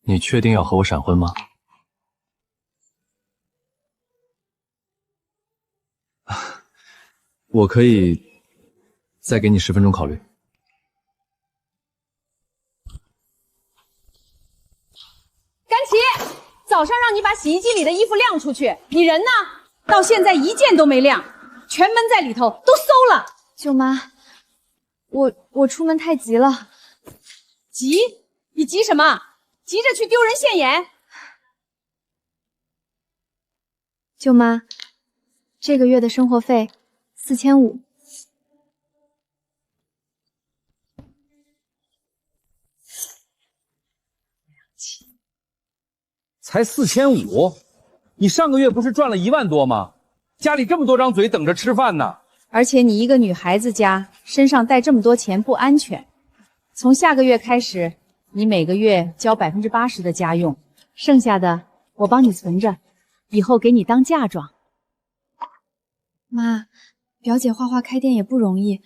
你确定要和我闪婚吗？我可以再给你10分钟考虑。甘琪，早上让你把洗衣机里的衣服晾出去，你人呢？到现在一件都没晾，全闷在里头，都馊了。舅妈，我出门太急了。急？你急什么？急着去丢人现眼？舅妈，这个月的生活费4500。才4500，你上个月不是赚了1万多吗？家里这么多张嘴等着吃饭呢。而且你一个女孩子家，身上带这么多钱不安全。从下个月开始，你每个月交80%的家用，剩下的我帮你存着，以后给你当嫁妆。妈，表姐画画开店也不容易，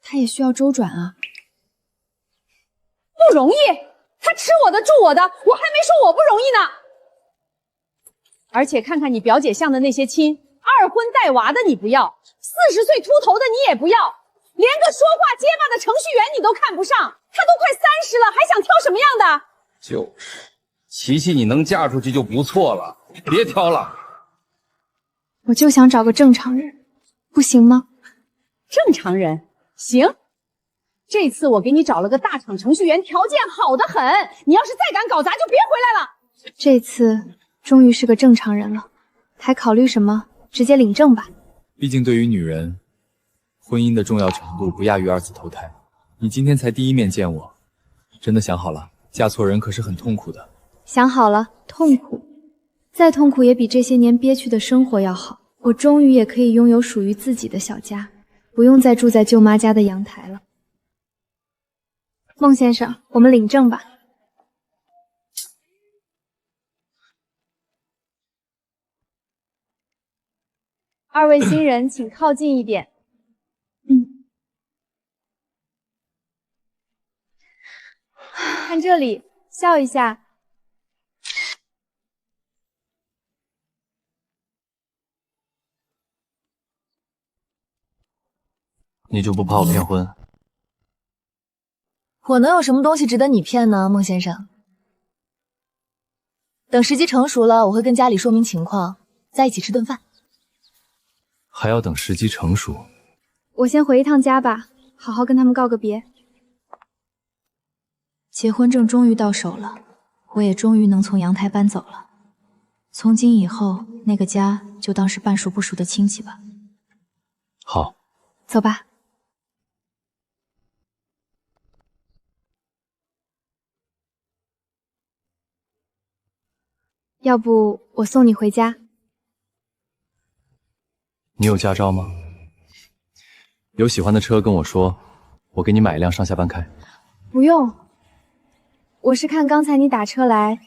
她也需要周转啊。不容易？她吃我的住我的，我还没说我不容易呢。而且看看你表姐相的那些亲，二婚带娃的你不要，40岁秃头的你也不要，连个说话结巴的程序员你都看不上。她都快30了，还想挑什么样的？就是，琪琪你能嫁出去就不错了，别挑了。我就想找个正常人，不行吗？正常人行。这次我给你找了个大厂程序员，条件好得很。你要是再敢搞砸，就别回来了。这次终于是个正常人了，还考虑什么？直接领证吧。毕竟对于女人，婚姻的重要程度不亚于2次投胎。你今天才第一面见我，真的想好了，嫁错人可是很痛苦的。想好了，痛苦，再痛苦也比这些年憋屈的生活要好。我终于也可以拥有属于自己的小家，不用再住在舅妈家的阳台了。孟先生，我们领证吧。二位新人，请靠近一点。看这里，笑一下。你就不怕我骗婚？我能有什么东西值得你骗呢，孟先生？等时机成熟了，我会跟家里说明情况，再一起吃顿饭。还要等时机成熟？我先回一趟家吧，好好跟他们告个别。结婚证终于到手了，我也终于能从阳台搬走了。从今以后，那个家就当是半熟不熟的亲戚吧。好，走吧。要不我送你回家？你有驾照吗？有喜欢的车跟我说，我给你买一辆上下班开。不用，我是看刚才你打车来，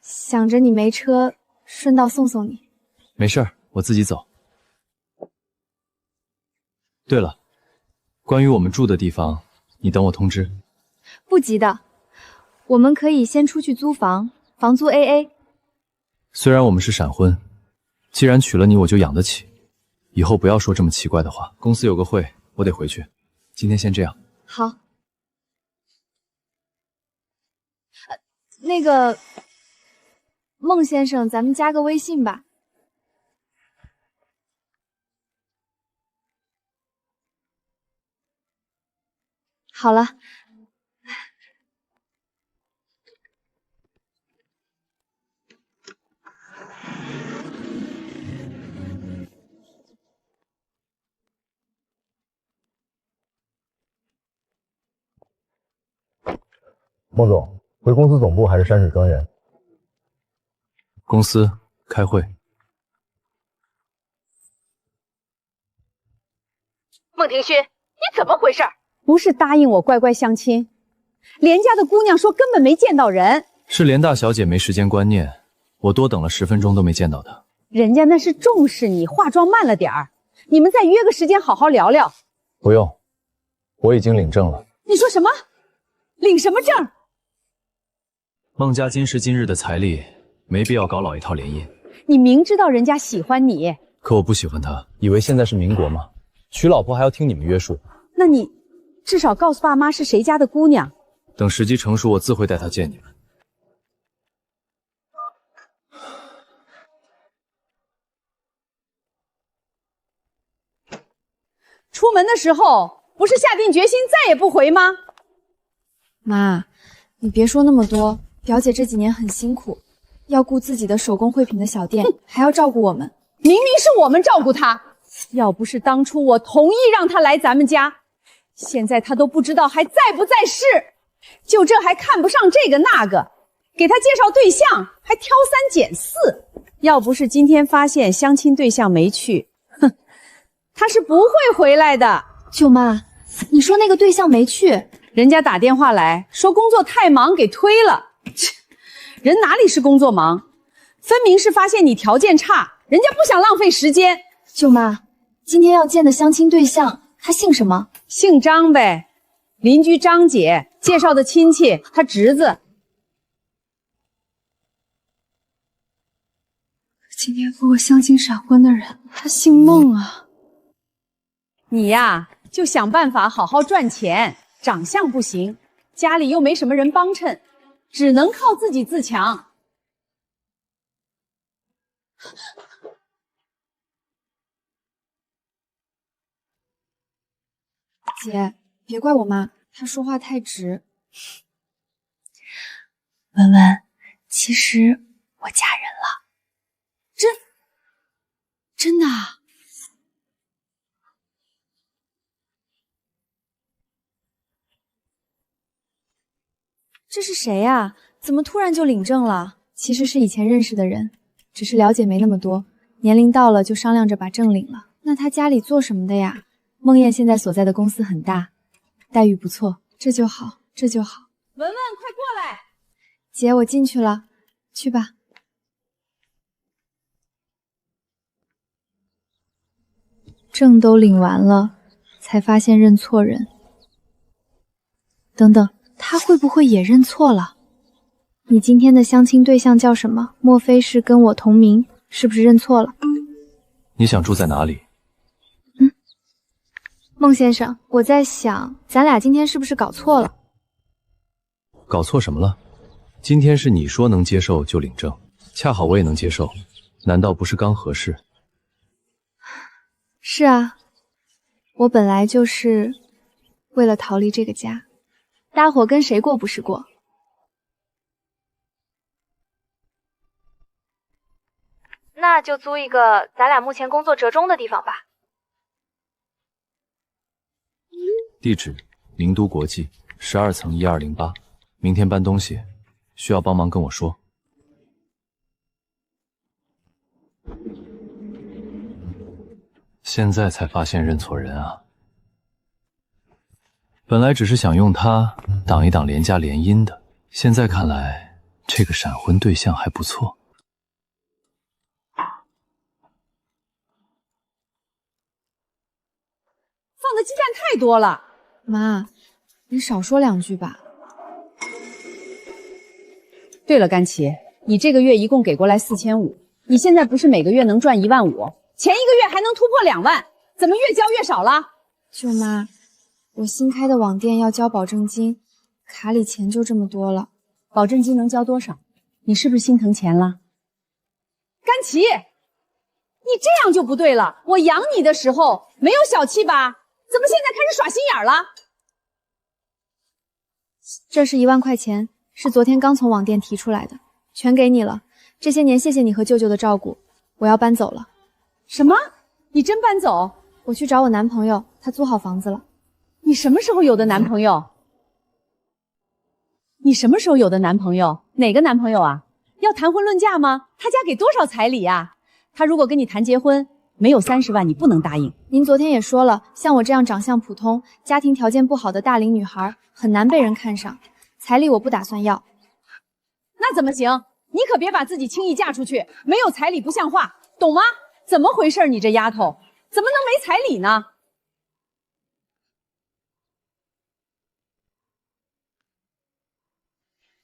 想着你没车，顺道送送你。没事儿，我自己走。对了，关于我们住的地方，你等我通知。不急的，我们可以先出去租房，房租 AA。虽然我们是闪婚，既然娶了你，我就养得起。以后不要说这么奇怪的话。公司有个会，我得回去。今天先这样。好。那个，孟先生，咱们加个微信吧。好了。孟总，回公司总部还是山水庄园？公司开会。孟庭轩，你怎么回事？不是答应我乖乖相亲，连家的姑娘说根本没见到人。是连大小姐没时间观念，我多等了10分钟都没见到她。人家那是重视你，化妆慢了点儿。你们再约个时间好好聊聊。不用，我已经领证了。你说什么？领什么证？孟家今时今日的财力，没必要搞老一套联姻。你明知道人家喜欢你，可我不喜欢他。以为现在是民国吗？娶老婆还要听你们约束？那你至少告诉爸妈是谁家的姑娘。等时机成熟，我自会带他见你们。出门的时候不是下定决心再也不回吗？妈，你别说那么多，表姐这几年很辛苦，要顾自己的手工绘品的小店，还要照顾我们。明明是我们照顾她，要不是当初我同意让她来咱们家，现在她都不知道还在不在世。就这还看不上这个那个，给她介绍对象还挑三拣四。要不是今天发现相亲对象没去，哼，她是不会回来的。舅妈，你说那个对象没去，人家打电话来说工作太忙给推了。切，人哪里是工作忙，分明是发现你条件差，人家不想浪费时间。舅妈，今天要见的相亲对象，他姓什么？姓张呗，邻居张姐介绍的亲戚，他侄子。今天和我相亲闪婚的人，他姓孟啊。你呀，就想办法好好赚钱，长相不行，家里又没什么人帮衬，只能靠自己自强。姐，别怪我妈，她说话太直。文文，其实我嫁人了。真的啊？这是谁呀？怎么突然就领证了？其实是以前认识的人，只是了解没那么多，年龄到了就商量着把证领了。那他家里做什么的呀？孟燕现在所在的公司很大，待遇不错，这就好，这就好。文文，快过来！姐，我进去了，去吧。证都领完了，才发现认错人。等等，他会不会也认错了？你今天的相亲对象叫什么？莫非是跟我同名？是不是认错了？你想住在哪里？孟先生，我在想，咱俩今天是不是搞错了？搞错什么了？今天是你说能接受就领证，恰好我也能接受，难道不是刚合适？是啊，我本来就是为了逃离这个家，搭伙跟谁过不是过？那就租一个咱俩目前工作折中的地方吧。地址：名都国际12层1208。明天搬东西，需要帮忙跟我说。现在才发现认错人啊！本来只是想用它挡一挡廉价联姻的，现在看来这个闪婚对象还不错。放的鸡蛋太多了。妈，你少说两句吧。对了，甘琪，你这个月一共给过来4500，你现在不是每个月能赚15000，前一个月还能突破2万，怎么越交越少了？舅妈，我新开的网店要交保证金，卡里钱就这么多了。保证金能交多少？你是不是心疼钱了？甘琪，你这样就不对了。我养你的时候没有小气吧？怎么现在开始耍心眼了？这是1万块钱，是昨天刚从网店提出来的，全给你了。这些年谢谢你和舅舅的照顾，我要搬走了。什么？你真搬走？我去找我男朋友，他租好房子了。你什么时候有的男朋友？你什么时候有的男朋友？哪个男朋友啊？要谈婚论嫁吗？他家给多少彩礼啊？他如果跟你谈结婚，没有30万你不能答应。您昨天也说了，像我这样长相普通、家庭条件不好的大龄女孩很难被人看上，彩礼我不打算要。那怎么行？你可别把自己轻易嫁出去，没有彩礼不像话，懂吗？怎么回事？你这丫头怎么能没彩礼呢？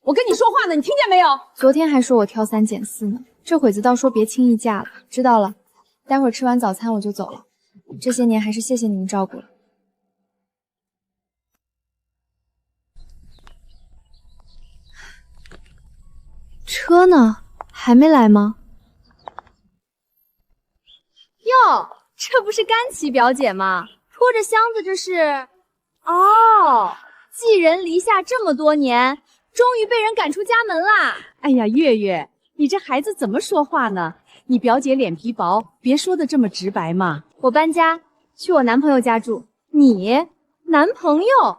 我跟你说话呢，你听见没有？昨天还说我挑三拣四呢，这会子倒说别轻易嫁了。知道了，待会儿吃完早餐我就走了。这些年还是谢谢你们照顾了。车呢？还没来吗？哟，这不是甘琪表姐吗？拖着箱子这是……哦，寄人篱下这么多年，终于被人赶出家门啦！哎呀，月月，你这孩子怎么说话呢？你表姐脸皮薄，别说的这么直白嘛。我搬家去我男朋友家住。你男朋友？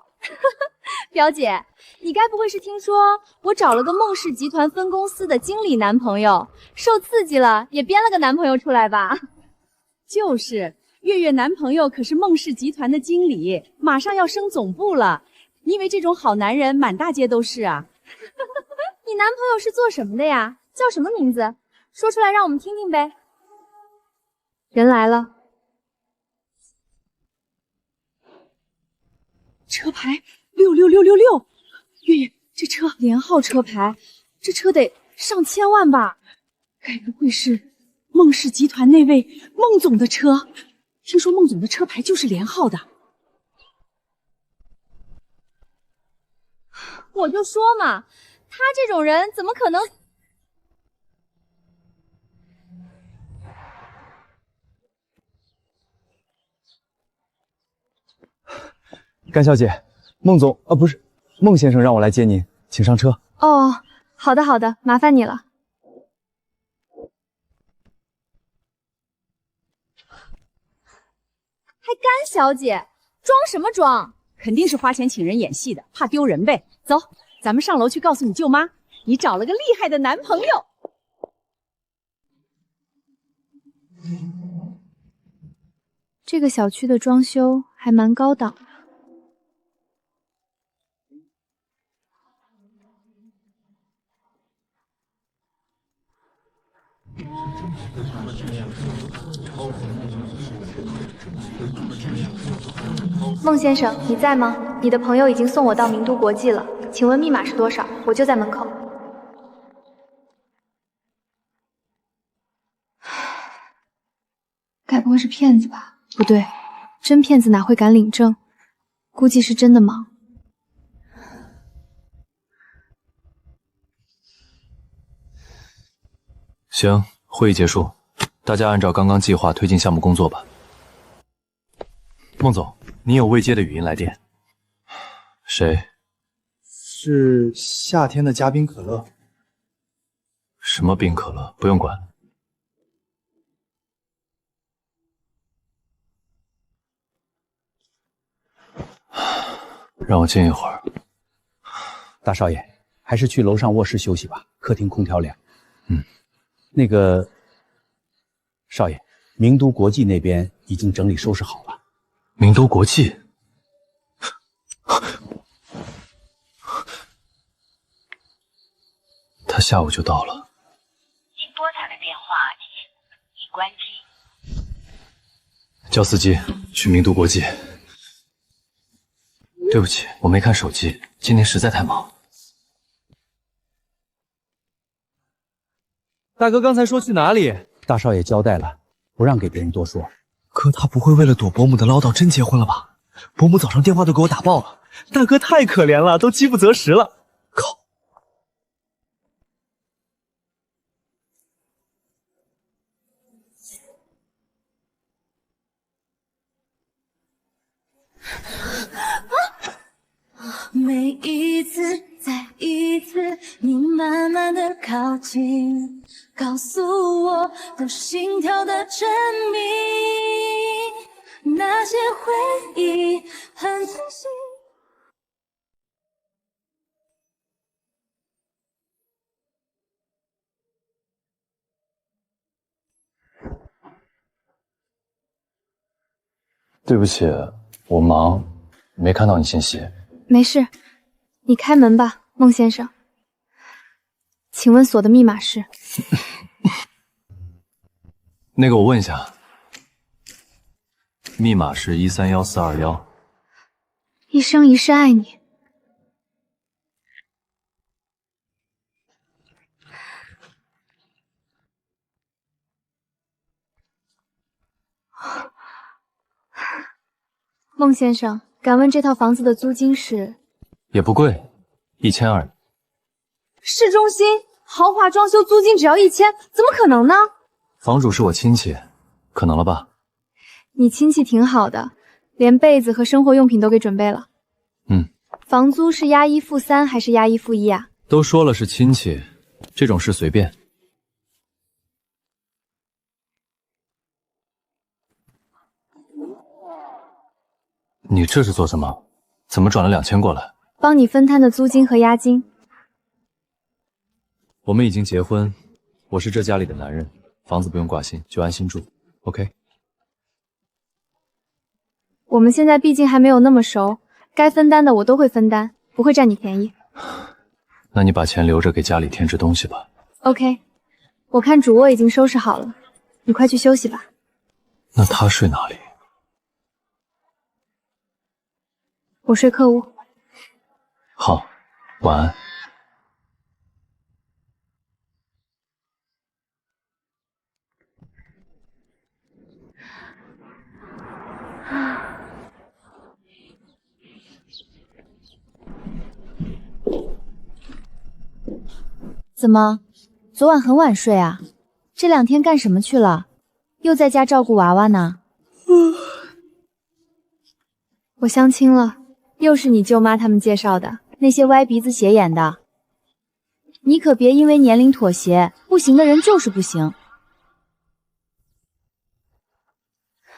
表姐，你该不会是听说我找了个孟氏集团分公司的经理男朋友，受刺激了也编了个男朋友出来吧？就是，月月男朋友可是孟氏集团的经理，马上要升总部了。你以为这种好男人满大街都是啊？你男朋友是做什么的呀？叫什么名字？说出来让我们听听呗。人来了。车牌66666，月月，这车连号车牌，这车得上千万吧？该不会是孟氏集团那位孟总的车？听说孟总的车牌就是连号的。我就说嘛，他这种人怎么可能？甘小姐，孟总不是孟先生让我来接您，请上车。哦，好的好的，麻烦你了。还甘小姐，装什么装？肯定是花钱请人演戏的，怕丢人呗。走，咱们上楼去告诉你舅妈，你找了个厉害的男朋友。这个小区的装修还蛮高档的。孟先生，你在吗？你的朋友已经送我到名都国际了，请问密码是多少？我就在门口。该不会是骗子吧？不对，真骗子哪会敢领证？估计是真的忙。行，会议结束，大家按照刚刚计划推进项目工作吧。孟总，您有未接的语音来电。谁？是夏天的嘉宾可乐。什么冰可乐？不用管。让我静一会儿。大少爷，还是去楼上卧室休息吧，客厅空调凉。嗯，那个少爷，名都国际那边已经整理收拾好了。名都国际？他下午就到了。您拨打的电话已关机。叫司机去名都国际。对不起，我没看手机，今天实在太忙。大哥刚才说去哪里？大少爷交代了，不让给别人多说。哥他不会为了躲伯母的唠叨真结婚了吧？伯母早上电话都给我打爆了，大哥太可怜了，都饥不择食了。靠！每一次，再一次，你慢慢的靠近，告诉我的心跳的真谜，那些回忆很清晰。对不起，我忙，没看到你信息。没事，你开门吧，孟先生。请问锁的密码是？那个我问一下，密码是131421。一生一世爱你。孟先生，敢问这套房子的租金是？也不贵，1200。市中心豪华装修租金只要1000，怎么可能呢？房主是我亲戚，可能了吧？你亲戚挺好的，连被子和生活用品都给准备了。房租是押1付3还是押1付1啊？都说了是亲戚，这种事随便。你这是做什么？怎么转了2000过来？帮你分摊的租金和押金。我们已经结婚，我是这家里的男人，房子不用挂心，就安心住 ，OK？ 我们现在毕竟还没有那么熟，该分担的我都会分担，不会占你便宜。那你把钱留着给家里添置东西吧。OK， 我看主卧已经收拾好了，你快去休息吧。那他睡哪里？我睡客屋。好，晚安。怎么，昨晚很晚睡啊？这2天干什么去了？又在家照顾娃娃呢？我相亲了，又是你舅妈他们介绍的，那些歪鼻子斜眼的，你可别因为年龄妥协，不行的人就是不行。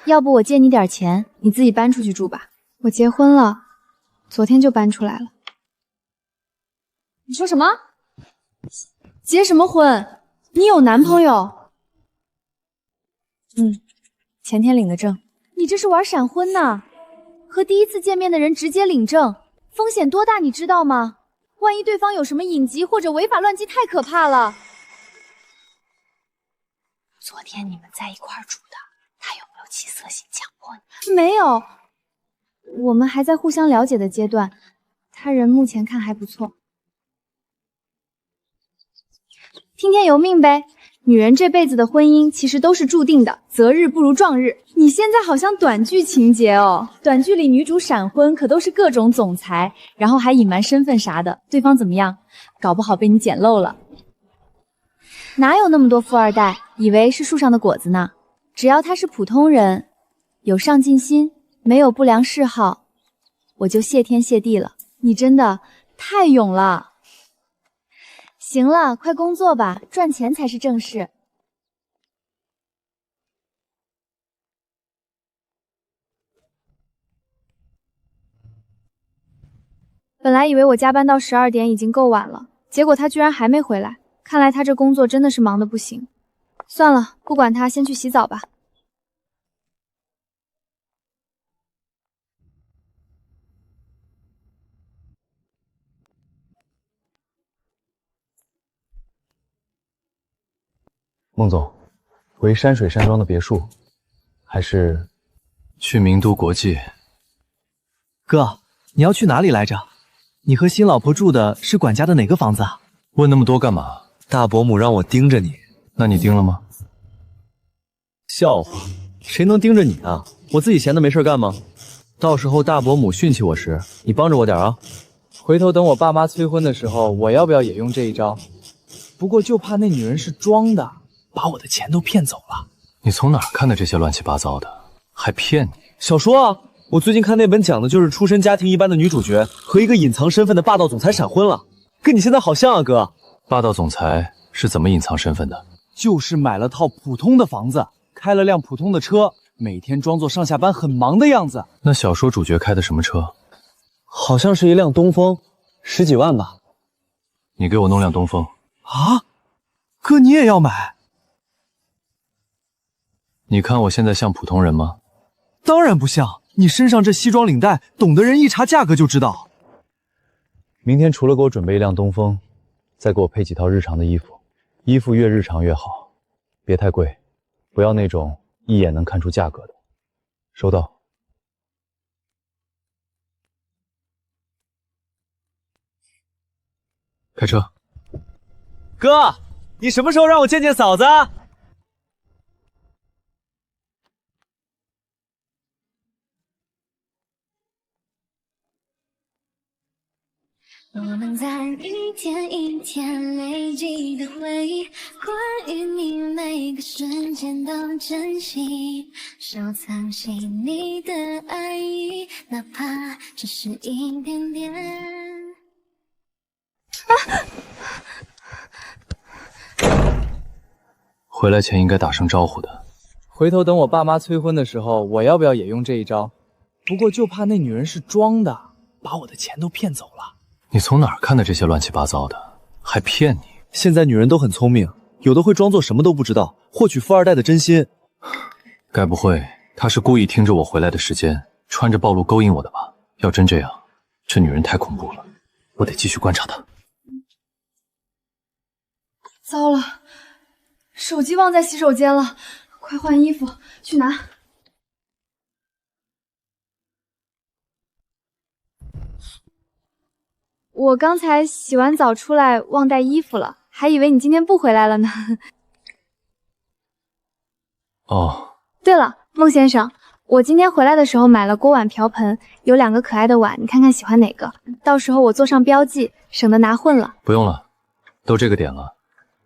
要不我借你点钱，你自己搬出去住吧。我结婚了，昨天就搬出来了。你说什么？结什么婚？你有男朋友？前天领的证。你这是玩闪婚呢？和第一次见面的人直接领证，风险多大你知道吗？万一对方有什么隐疾或者违法乱纪，太可怕了。昨天你们在一块儿住的，他有没有起色心强迫你？没有，我们还在互相了解的阶段，他人目前看还不错。听天由命呗，女人这辈子的婚姻其实都是注定的，择日不如撞日。你现在好像短剧情节哦，短剧里女主闪婚可都是各种总裁，然后还隐瞒身份啥的，对方怎么样？搞不好被你捡漏了。哪有那么多富二代，以为是树上的果子呢？只要他是普通人，有上进心，没有不良嗜好，我就谢天谢地了。你真的太勇了。行了，快工作吧，赚钱才是正事。本来以为我加班到12点已经够晚了，结果他居然还没回来，看来他这工作真的是忙得不行。算了，不管他，先去洗澡吧。孟总，回山水山庄的别墅，还是去名都国际。哥，你要去哪里来着？你和新老婆住的是管家的哪个房子啊？问那么多干嘛？大伯母让我盯着你。那你盯了吗？笑话，谁能盯着你啊？我自己闲的没事干吗？到时候大伯母训起我时，你帮着我点啊。回头等我爸妈催婚的时候，我要不要也用这一招？不过就怕那女人是装的，把我的钱都骗走了。你从哪儿看的这些乱七八糟的？还骗你？小说啊，我最近看那本讲的就是出身家庭一般的女主角和一个隐藏身份的霸道总裁闪婚了，跟你现在好像啊，哥。霸道总裁是怎么隐藏身份的？就是买了套普通的房子，开了辆普通的车，每天装作上下班很忙的样子。那小说主角开的什么车？好像是一辆东风，10几万吧。你给我弄辆东风。啊，哥你也要买？你看我现在像普通人吗？当然不像，你身上这西装领带，懂的人一查价格就知道。明天除了给我准备一辆东风，再给我配几套日常的衣服，衣服越日常越好，别太贵，不要那种一眼能看出价格的。收到。开车。哥，你什么时候让我见见嫂子？我们在一天一天累积的回忆，关于你每个瞬间都珍惜，收藏细腻的爱意，哪怕只是一点点。回来前应该打声招呼的。回头等我爸妈催婚的时候，我要不要也用这一招？不过就怕那女人是装的，把我的钱都骗走了。你从哪儿看的这些乱七八糟的？还骗你？现在女人都很聪明，有的会装作什么都不知道，获取富二代的真心。该不会他是故意听着我回来的时间，穿着暴露勾引我的吧？要真这样，这女人太恐怖了，我得继续观察她。糟了，手机忘在洗手间了，快换衣服去拿。我刚才洗完澡出来忘带衣服了，还以为你今天不回来了呢。哦，对了，孟先生，我今天回来的时候买了锅碗瓢盆，有2个可爱的碗，你看看喜欢哪个？到时候我做上标记，省得拿混了。不用了，都这个点了，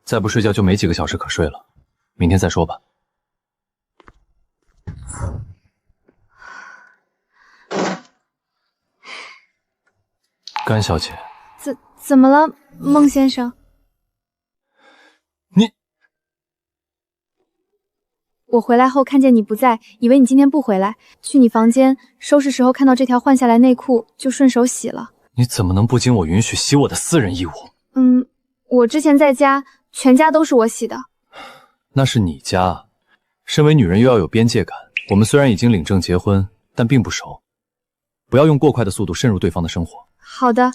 再不睡觉就没几个小时可睡了，明天再说吧。甘小姐，怎么了，孟先生？你……我回来后看见你不在，以为你今天不回来，去你房间收拾时候看到这条换下来内裤，就顺手洗了。你怎么能不经我允许洗我的私人衣物？我之前在家，全家都是我洗的。那是你家，身为女人又要有边界感。我们虽然已经领证结婚，但并不熟，不要用过快的速度渗入对方的生活。好的，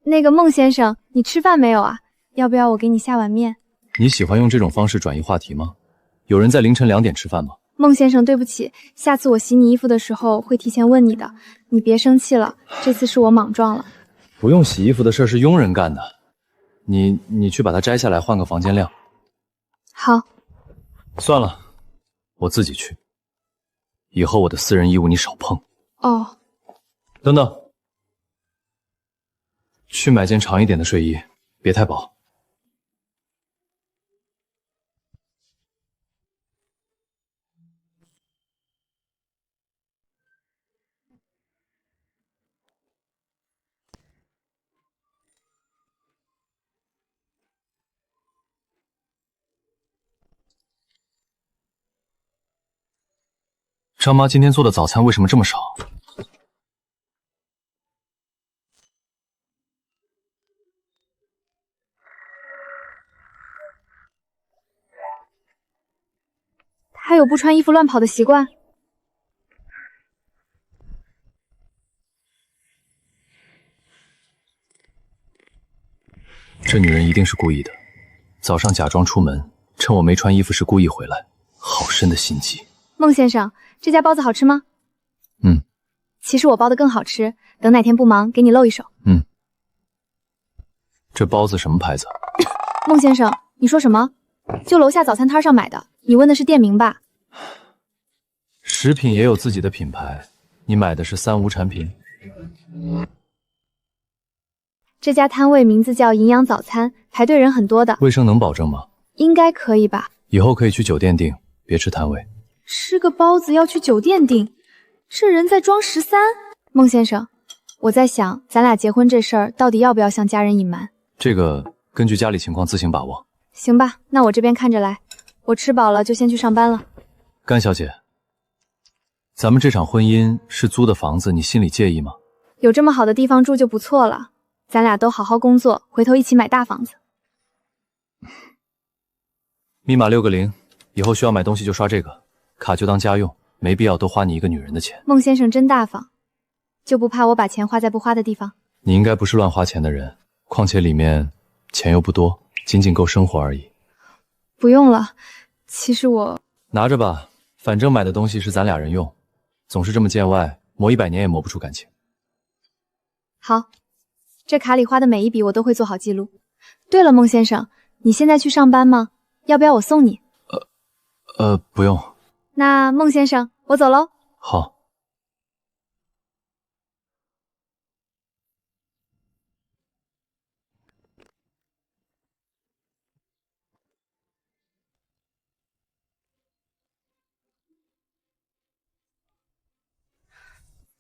那个孟先生，你吃饭没有啊？要不要我给你下碗面？你喜欢用这种方式转移话题吗？有人在凌晨2点吃饭吗？孟先生，对不起，下次我洗你衣服的时候会提前问你的，你别生气了，这次是我莽撞了。不用洗衣服的事是佣人干的，你去把它摘下来，换个房间晾。好，算了，我自己去。以后我的私人衣物你少碰。哦。等等，去买件长一点的睡衣，别太薄。张妈今天做的早餐为什么这么少？他有不穿衣服乱跑的习惯。这女人一定是故意的，早上假装出门，趁我没穿衣服时故意回来，好深的心机。孟先生，这家包子好吃吗？其实我包的更好吃，等哪天不忙给你露一手。这包子什么牌子？孟先生，你说什么？就楼下早餐摊上买的，你问的是店名吧？食品也有自己的品牌，你买的是三无产品？这家摊位名字叫营养早餐，排队人很多的。卫生能保证吗？应该可以吧？以后可以去酒店订，别吃摊位。吃个包子要去酒店订，这人在装13。孟先生，我在想，咱俩结婚这事儿到底要不要向家人隐瞒？这个根据家里情况自行把握。行吧，那我这边看着来。我吃饱了就先去上班了。甘小姐，咱们这场婚姻是租的房子，你心里介意吗？有这么好的地方住就不错了。咱俩都好好工作，回头一起买大房子。密码6个0，以后需要买东西就刷这个，卡就当家用，没必要多花你一个女人的钱。孟先生真大方，就不怕我把钱花在不花的地方？你应该不是乱花钱的人，况且里面钱又不多，仅仅够生活而已。不用了，其实我……拿着吧，反正买的东西是咱俩人用，总是这么见外，磨100年也磨不出感情。好，这卡里花的每一笔我都会做好记录。对了，孟先生，你现在去上班吗？要不要我送你？不用。那孟先生，我走喽。好。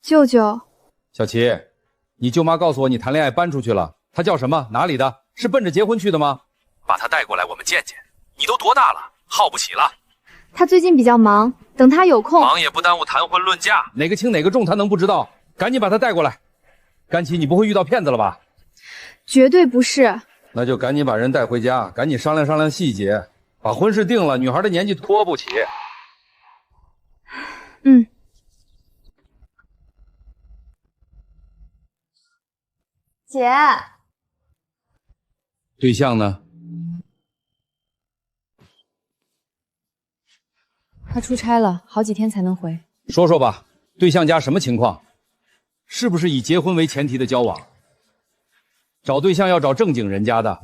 舅舅，小琪，你舅妈告诉我你谈恋爱搬出去了，她叫什么？哪里的？是奔着结婚去的吗？把她带过来，我们见见。你都多大了，耗不起了。他最近比较忙，等他有空。忙也不耽误谈婚论嫁，哪个轻哪个重，他能不知道？赶紧把她带过来。甘琪，你不会遇到骗子了吧？绝对不是。那就赶紧把人带回家，赶紧商量商量细节，把婚事定了。女孩的年纪拖不起。嗯。姐，对象呢？他出差了，好几天才能回。说说吧，对象家什么情况？是不是以结婚为前提的交往？找对象要找正经人家的，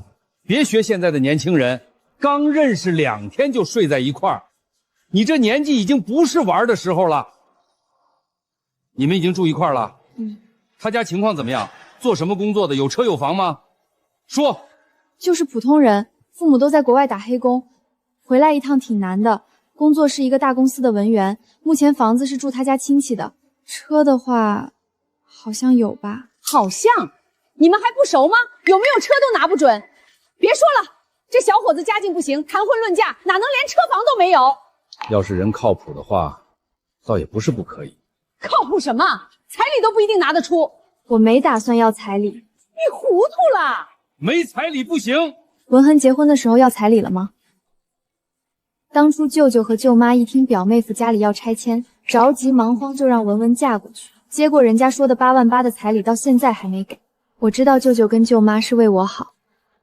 别学现在的年轻人，刚认识2天就睡在一块儿。你这年纪已经不是玩的时候了。你们已经住一块儿了？他家情况怎么样？做什么工作的？有车有房吗？说。就是普通人，父母都在国外打黑工，回来一趟挺难的。工作是一个大公司的文员，目前房子是住他家亲戚的。车的话，好像有吧？好像？你们还不熟吗？有没有车都拿不准。别说了，这小伙子家境不行，谈婚论嫁哪能连车房都没有？要是人靠谱的话，倒也不是不可以。靠谱什么？彩礼都不一定拿得出。我没打算要彩礼。你糊涂了？没彩礼不行。文恒结婚的时候要彩礼了吗？当初舅舅和舅妈一听表妹夫家里要拆迁，着急忙慌就让文文嫁过去，结果人家说的8万8的彩礼到现在还没给。我知道舅舅跟舅妈是为我好，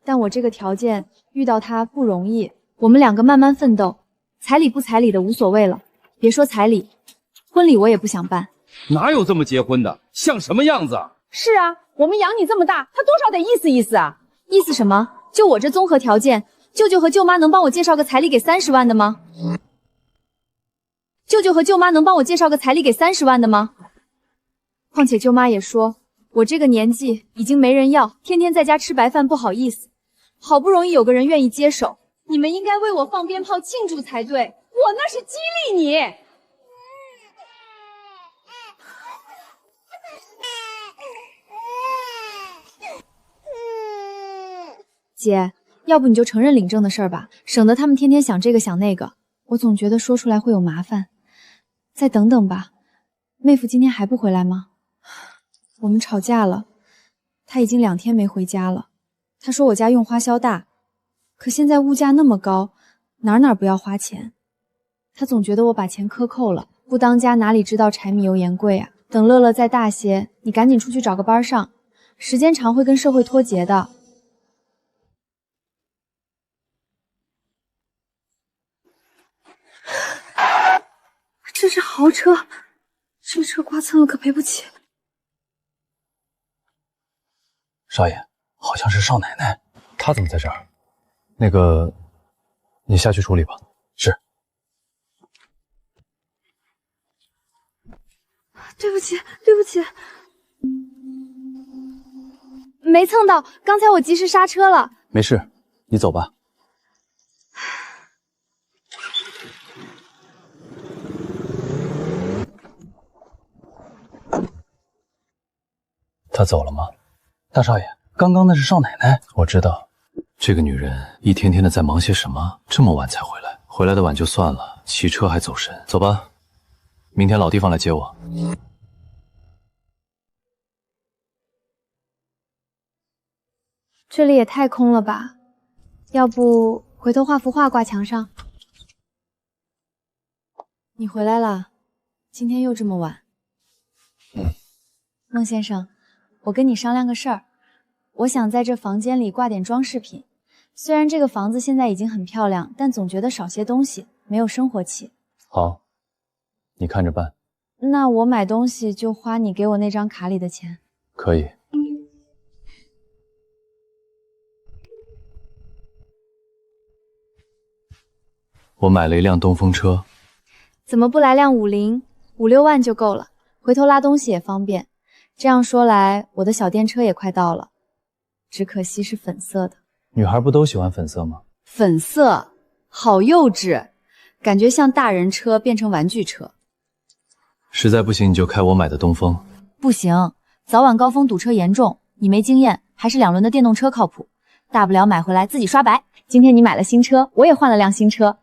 但我这个条件遇到他不容易，我们2个慢慢奋斗，彩礼不彩礼的无所谓了。别说彩礼，婚礼我也不想办。哪有这么结婚的？像什么样子啊？是啊，我们养你这么大，他多少得意思意思啊。意思什么？就我这综合条件，舅舅和舅妈能帮我介绍个彩礼给30万的吗？舅舅和舅妈能帮我介绍个彩礼给30万的吗？况且舅妈也说，我这个年纪已经没人要，天天在家吃白饭不好意思，好不容易有个人愿意接手，你们应该为我放鞭炮庆祝才对。我那是激励你。姐，要不你就承认领证的事儿吧，省得他们天天想这个想那个。我总觉得说出来会有麻烦。再等等吧。妹夫今天还不回来吗？我们吵架了，他已经2天没回家了。他说我家用花销大，可现在物价那么高，哪儿不要花钱。他总觉得我把钱克扣了，不当家哪里知道柴米油盐贵啊。等乐乐再大些，你赶紧出去找个班上，时间长会跟社会脱节的。这是豪车，这车刮蹭了可赔不起。少爷，好像是少奶奶，她怎么在这儿？那个，你下去处理吧。是。对不起，对不起，没蹭到，刚才我及时刹车了。没事，你走吧。她走了吗？大少爷，刚刚那是少奶奶。我知道，这个女人一天天的在忙些什么，这么晚才回来。回来的晚就算了，骑车还走神。走吧，明天老地方来接我。这里也太空了吧，要不回头画幅画挂墙上。你回来了，今天又这么晚。孟先生，我跟你商量个事儿，我想在这房间里挂点装饰品。虽然这个房子现在已经很漂亮，但总觉得少些东西，没有生活气。好，你看着办。那我买东西就花你给我那张卡里的钱。可以。我买了一辆东风车。怎么不来辆50，5、6万就够了，回头拉东西也方便。这样说来，我的小电车也快到了，只可惜是粉色的。女孩不都喜欢粉色吗？粉色，好幼稚，感觉像大人车变成玩具车。实在不行你就开我买的东风，不行，早晚高峰堵车严重，你没经验，还是2轮的电动车靠谱。大不了买回来自己刷白。今天你买了新车，我也换了辆新车，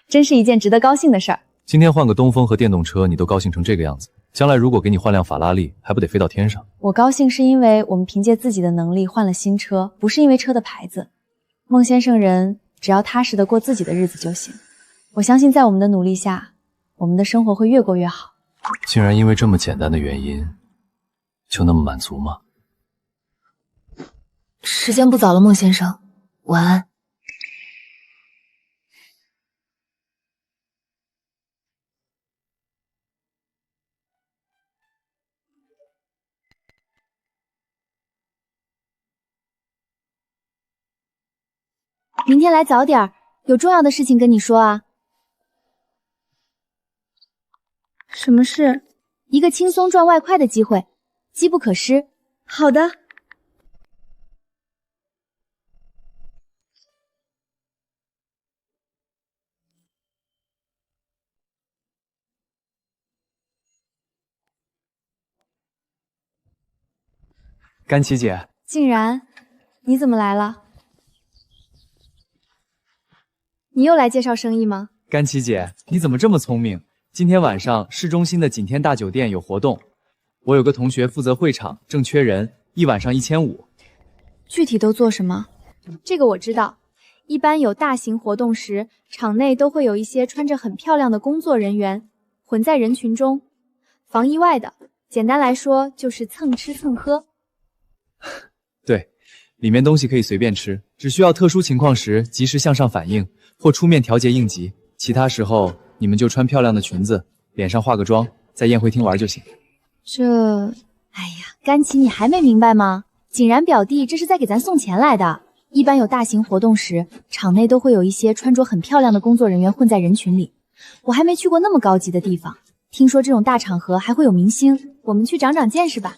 真是一件值得高兴的事儿。今天换个东风和电动车，你都高兴成这个样子，将来如果给你换辆法拉利，还不得飞到天上？我高兴是因为我们凭借自己的能力换了新车，不是因为车的牌子。孟先生人只要踏实的过自己的日子就行。我相信在我们的努力下，我们的生活会越过越好。竟然因为这么简单的原因，就那么满足吗？时间不早了，孟先生，晚安。明天来早点儿，有重要的事情跟你说啊。什么事？一个轻松赚外快的机会，机不可失。好的。甘琪姐，静然，你怎么来了？你又来介绍生意吗？甘琪姐，你怎么这么聪明？今天晚上市中心的锦天大酒店有活动，我有个同学负责会场，正缺人，一晚上1500。具体都做什么？这个我知道。一般有大型活动时，场内都会有一些穿着很漂亮的工作人员混在人群中，防意外的。简单来说，就是蹭吃蹭喝。对，里面东西可以随便吃，只需要特殊情况时及时向上反应或出面调节应急，其他时候你们就穿漂亮的裙子，脸上化个妆，在宴会厅玩就行。哎呀，甘琪，你还没明白吗？景然表弟这是在给咱送钱来的。一般有大型活动时，场内都会有一些穿着很漂亮的工作人员混在人群里。我还没去过那么高级的地方，听说这种大场合还会有明星，我们去长长见识吧。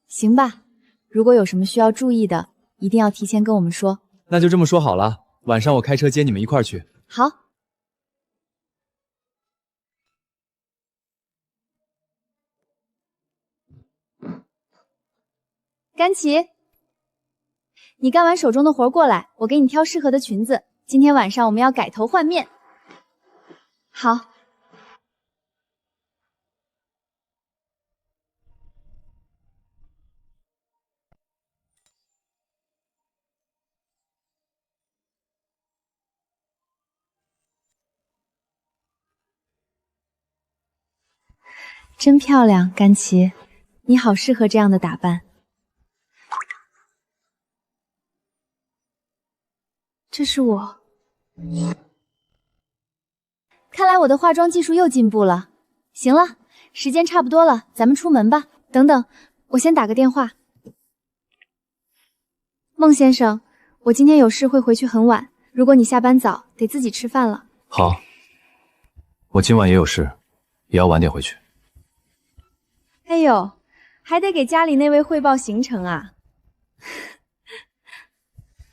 行吧，如果有什么需要注意的，一定要提前跟我们说。那就这么说好了，晚上我开车接你们一块儿去。好。甘琪，你干完手中的活过来，我给你挑适合的裙子。今天晚上我们要改头换面。好。真漂亮，甘琪，你好适合这样的打扮。这是我。看来我的化妆技术又进步了。行了，时间差不多了，咱们出门吧。等等，我先打个电话。孟先生，我今天有事会回去很晚，如果你下班早，得自己吃饭了。好，我今晚也有事，也要晚点回去。哎呦，还得给家里那位汇报行程啊。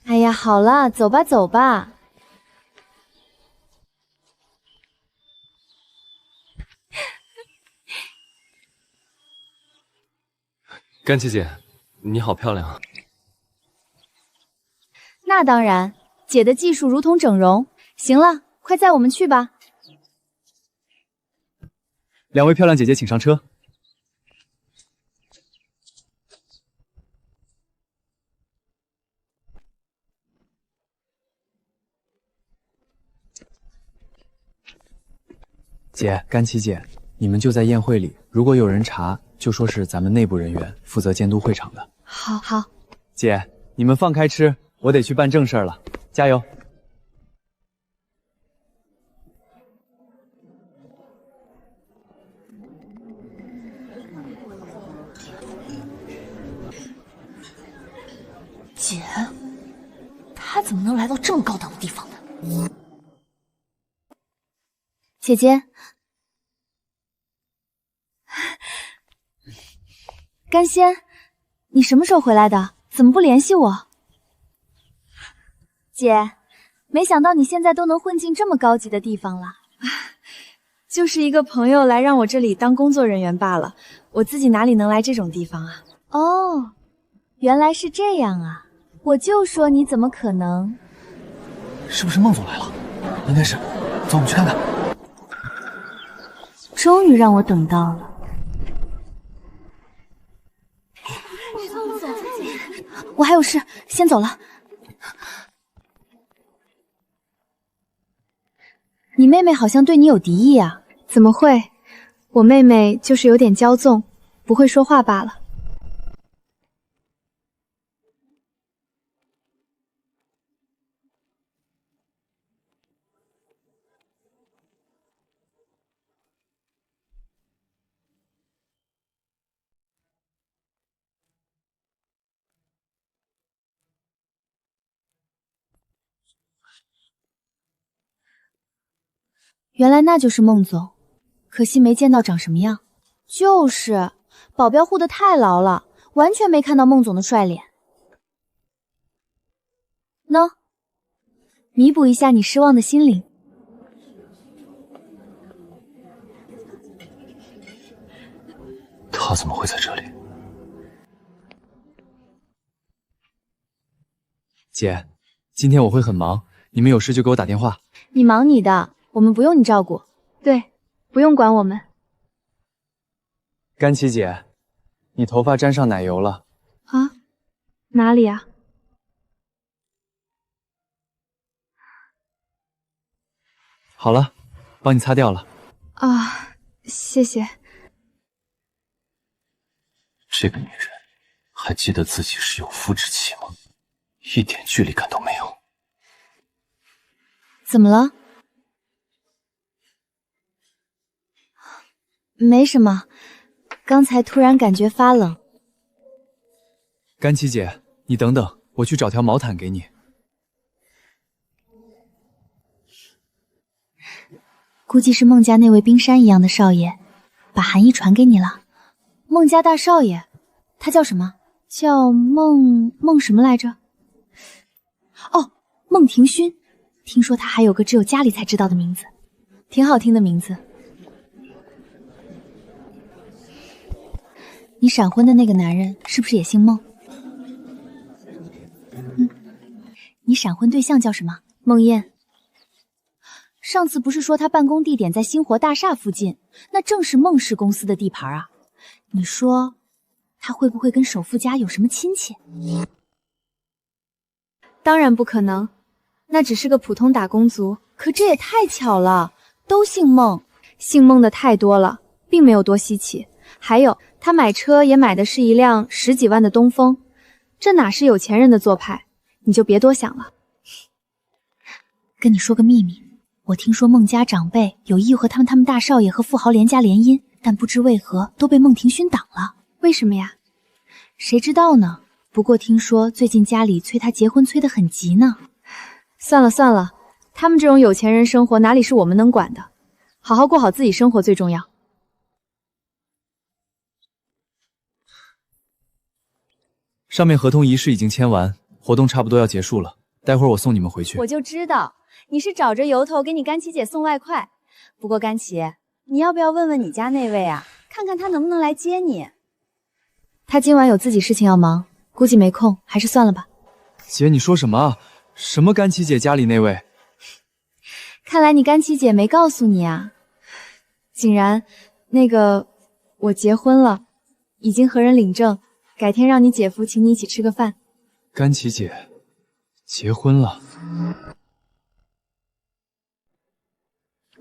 哎呀，好了，走吧走吧。甘琪姐，你好漂亮啊！那当然，姐的技术如同整容。行了，快载我们去吧。两位漂亮姐姐请上车。姐，甘琪姐，你们就在宴会里，如果有人查，就说是咱们内部人员负责监督会场的。好。好。姐，你们放开吃，我得去办正事了，加油！姐，她怎么能来到这么高档的地方呢？姐姐，甘仙，你什么时候回来的？怎么不联系我？姐，没想到你现在都能混进这么高级的地方了。就是一个朋友来让我这里当工作人员罢了，我自己哪里能来这种地方啊？哦，原来是这样啊！我就说你怎么可能？是不是孟总来了？应该是，走，我们去看看。终于让我等到了。我还有事，先走了。你妹妹好像对你有敌意啊？怎么会？我妹妹就是有点骄纵，不会说话罢了。原来那就是孟总，可惜没见到长什么样。就是，保镖护得太牢了，完全没看到孟总的帅脸。喏，弥补一下你失望的心灵。他怎么会在这里？姐，今天我会很忙，你们有事就给我打电话。你忙你的，我们不用你照顾。对，不用管我们。甘琪姐，你头发沾上奶油了。啊？哪里啊？好了，帮你擦掉了。啊，谢谢。这个女人还记得自己是有夫之妻吗？一点距离感都没有。怎么了？没什么，刚才突然感觉发冷。甘琪姐，你等等，我去找条毛毯给你。估计是孟家那位冰山一样的少爷，把寒意传给你了。孟家大少爷，他叫什么？叫孟什么来着？哦，孟庭勋。听说他还有个只有家里才知道的名字，挺好听的名字。你闪婚的那个男人是不是也姓孟？你闪婚对象叫什么？孟燕。上次不是说他办公地点在星火大厦附近，那正是孟氏公司的地盘啊。你说他会不会跟首富家有什么亲戚？当然不可能，那只是个普通打工族。可这也太巧了，都姓孟，姓孟的太多了，并没有多稀奇。还有，他买车也买的是一辆10几万的东风，这哪是有钱人的做派？你就别多想了。跟你说个秘密，我听说孟家长辈有意和他们大少爷和富豪连家联姻，但不知为何都被孟庭勋挡了。为什么呀？谁知道呢？不过听说最近家里催他结婚催得很急呢。算了算了，他们这种有钱人生活哪里是我们能管的？好好过好自己生活最重要。上面合同仪式已经签完，活动差不多要结束了，待会儿我送你们回去。我就知道你是找着由头给你甘琪姐送外快。不过甘琪，你要不要问问你家那位啊，看看他能不能来接你？他今晚有自己事情要忙，估计没空，还是算了吧。姐，你说什么啊？什么甘琪姐家里那位？看来你甘琪姐没告诉你啊。景然，那个我结婚了，已经和人领证，改天让你姐夫请你一起吃个饭。甘琪姐结婚了。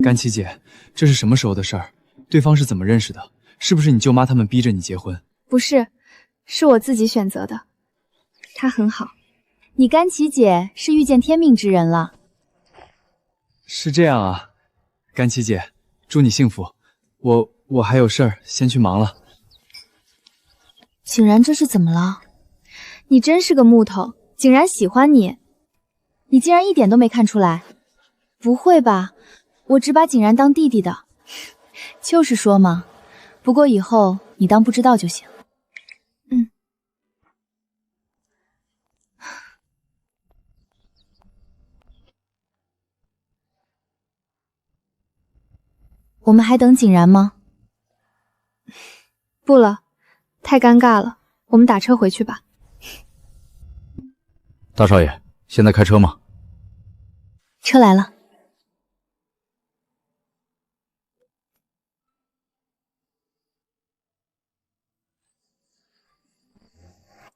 甘琪姐，这是什么时候的事儿？对方是怎么认识的？是不是你舅妈他们逼着你结婚？不是，是我自己选择的。他很好。你甘琪姐是遇见天命之人了。是这样啊，甘琪姐，祝你幸福。我还有事儿，先去忙了。景然这是怎么了？你真是个木头，景然喜欢你，你竟然一点都没看出来？不会吧，我只把景然当弟弟的。就是说嘛，不过以后你当不知道就行。我们还等景然吗？不了，太尴尬了，我们打车回去吧。大少爷，现在开车吗？车来了。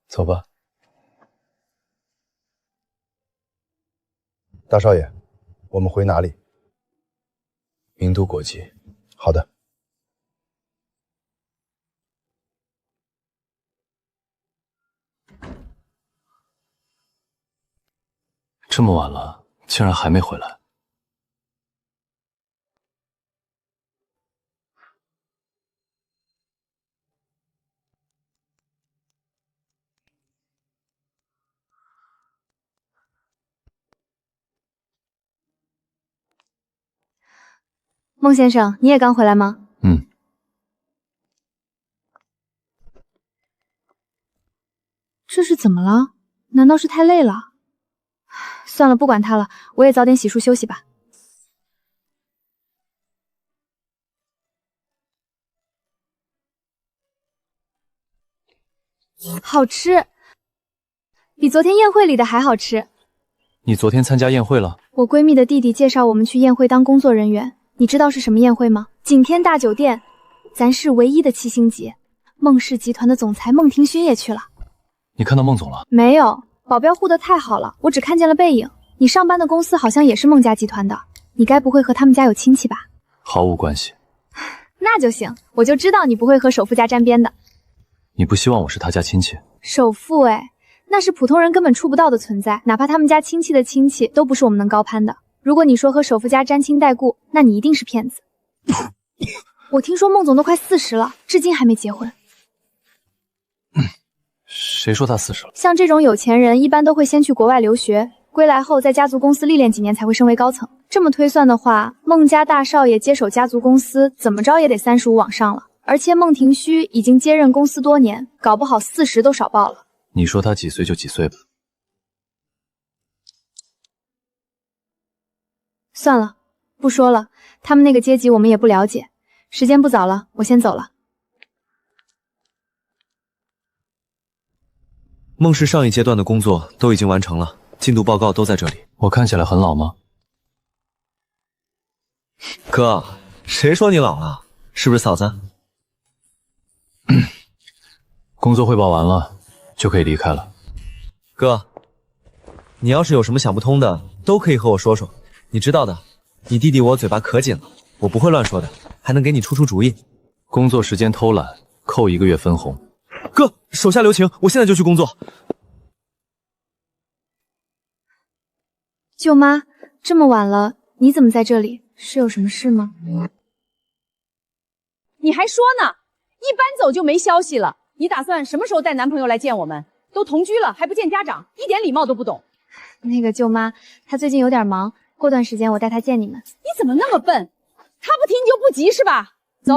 走吧。大少爷，我们回哪里？名都国际。好的。这么晚了，竟然还没回来。孟先生，你也刚回来吗？这是怎么了？难道是太累了？算了，不管他了，我也早点洗漱休息吧。好吃，比昨天宴会里的还好吃。你昨天参加宴会了？我闺蜜的弟弟介绍我们去宴会当工作人员，你知道是什么宴会吗？景天大酒店，咱市唯一的7星级。孟氏集团的总裁孟庭勋也去了。你看到孟总了？没有，保镖护得太好了，我只看见了背影。你上班的公司好像也是孟家集团的，你该不会和他们家有亲戚吧？毫无关系。那就行，我就知道你不会和首富家沾边的。你不希望我是他家亲戚？首富那是普通人根本触不到的存在，哪怕他们家亲戚的亲戚都不是我们能高攀的。如果你说和首富家沾亲带故，那你一定是骗子。我听说孟总都快40了，至今还没结婚。谁说他40了？像这种有钱人一般都会先去国外留学，归来后在家族公司历练几年才会升为高层。这么推算的话，孟家大少爷接手家族公司怎么着也得35往上了。而且孟庭虚已经接任公司多年，搞不好40都少报了。你说他几岁就几岁吧。算了，不说了，他们那个阶级我们也不了解。时间不早了，我先走了。孟氏上一阶段的工作都已经完成了，进度报告都在这里。我看起来很老吗？哥，谁说你老了？是不是嫂子？工作汇报完了，就可以离开了。哥，你要是有什么想不通的，都可以和我说说。你知道的，你弟弟我嘴巴可紧了，我不会乱说的，还能给你出主意。工作时间偷懒，扣1个月分红。哥，手下留情，我现在就去工作。舅妈，这么晚了，你怎么在这里？是有什么事吗？你还说呢？一搬走就没消息了。你打算什么时候带男朋友来见我们？都同居了还不见家长，一点礼貌都不懂。那个舅妈，他最近有点忙，过段时间我带他见你们。你怎么那么笨？他不听你就不急是吧？走，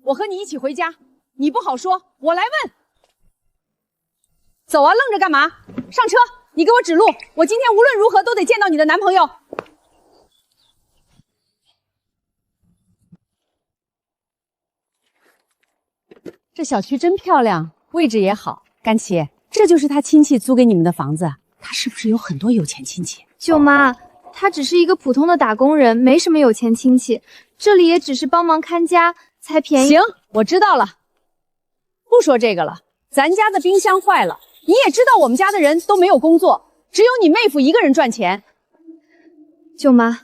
我和你一起回家。你不好说，我来问。走啊，愣着干嘛？上车，你给我指路。我今天无论如何都得见到你的男朋友。这小区真漂亮，位置也好。甘琪，这就是他亲戚租给你们的房子，他是不是有很多有钱亲戚？舅妈，他只是一个普通的打工人，没什么有钱亲戚，这里也只是帮忙看家，才便宜。行，我知道了，不说这个了。咱家的冰箱坏了，你也知道我们家的人都没有工作，只有你妹夫一个人赚钱。舅妈，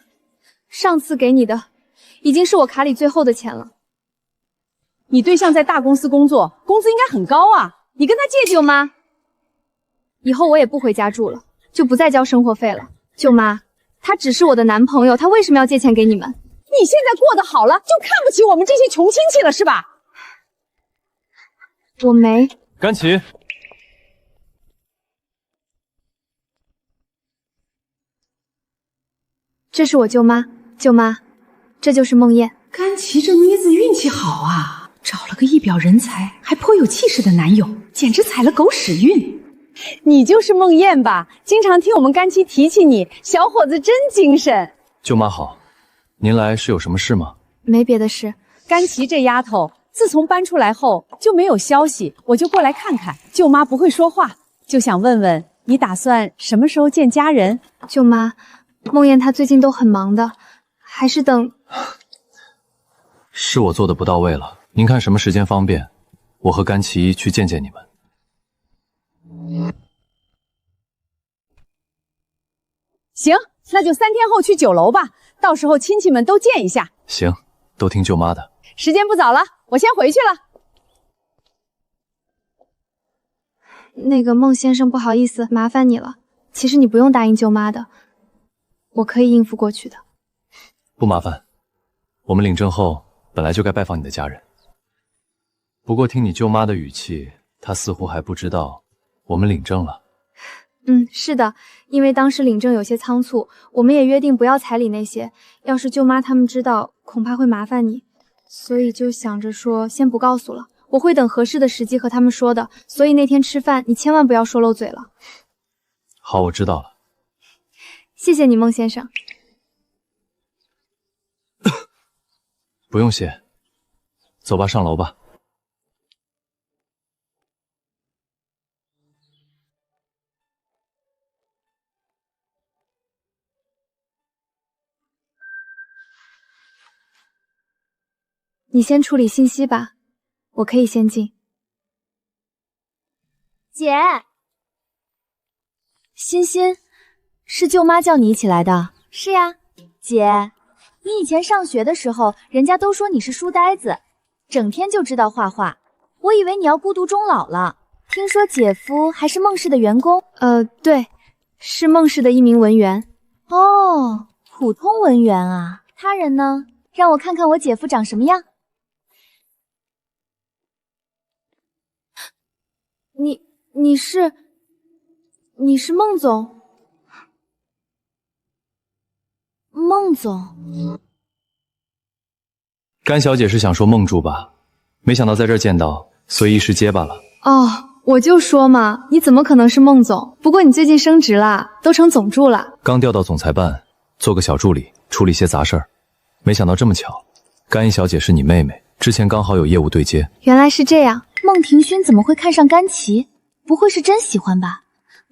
上次给你的已经是我卡里最后的钱了。你对象在大公司工作，工资应该很高啊，你跟他借舅妈，以后我也不回家住了，就不再交生活费了。舅妈，他只是我的男朋友，他为什么要借钱给你们？你现在过得好了，就看不起我们这些穷亲戚了是吧？我没。甘琪，这是我舅妈，舅妈，这就是孟燕。甘琪这妮子运气好啊，找了个一表人才还颇有气势的男友，简直踩了狗屎运。你就是孟燕吧？经常听我们甘琪提起你，小伙子真精神。舅妈好，您来是有什么事吗？没别的事。甘琪这丫头，自从搬出来后就没有消息，我就过来看看。舅妈不会说话，就想问问你打算什么时候见家人？舅妈，梦魇她最近都很忙的，还是等……是我做的不到位了，您看什么时间方便，我和甘琪去见见你们。行，那就3天后去酒楼吧，到时候亲戚们都见一下。行，都听舅妈的。时间不早了，我先回去了。那个孟先生，不好意思，麻烦你了。其实你不用答应舅妈的，我可以应付过去的。不麻烦，我们领证后本来就该拜访你的家人。不过听你舅妈的语气，她似乎还不知道我们领证了。是的，因为当时领证有些仓促，我们也约定不要彩礼那些，要是舅妈他们知道，恐怕会麻烦你，所以就想着说先不告诉了，我会等合适的时机和他们说的，所以那天吃饭你千万不要说漏嘴了。好，我知道了。谢谢你，孟先生。不用谢，走吧，上楼吧。你先处理信息吧，我可以先进。姐，欣欣，是舅妈叫你一起来的？是呀，姐，你以前上学的时候，人家都说你是书呆子，整天就知道画画，我以为你要孤独终老了。听说姐夫还是孟氏的员工？对，是孟氏的一名文员。哦，普通文员啊。他人呢？让我看看我姐夫长什么样。你是孟总？孟总，甘小姐是想说孟主吧？没想到在这儿见到，所以一时结巴了。哦，我就说嘛，你怎么可能是孟总？不过你最近升职了，都成总助了。刚调到总裁办，做个小助理，处理些杂事儿。没想到这么巧，甘一小姐是你妹妹，之前刚好有业务对接。原来是这样。孟庭勋怎么会看上甘琪？不会是真喜欢吧？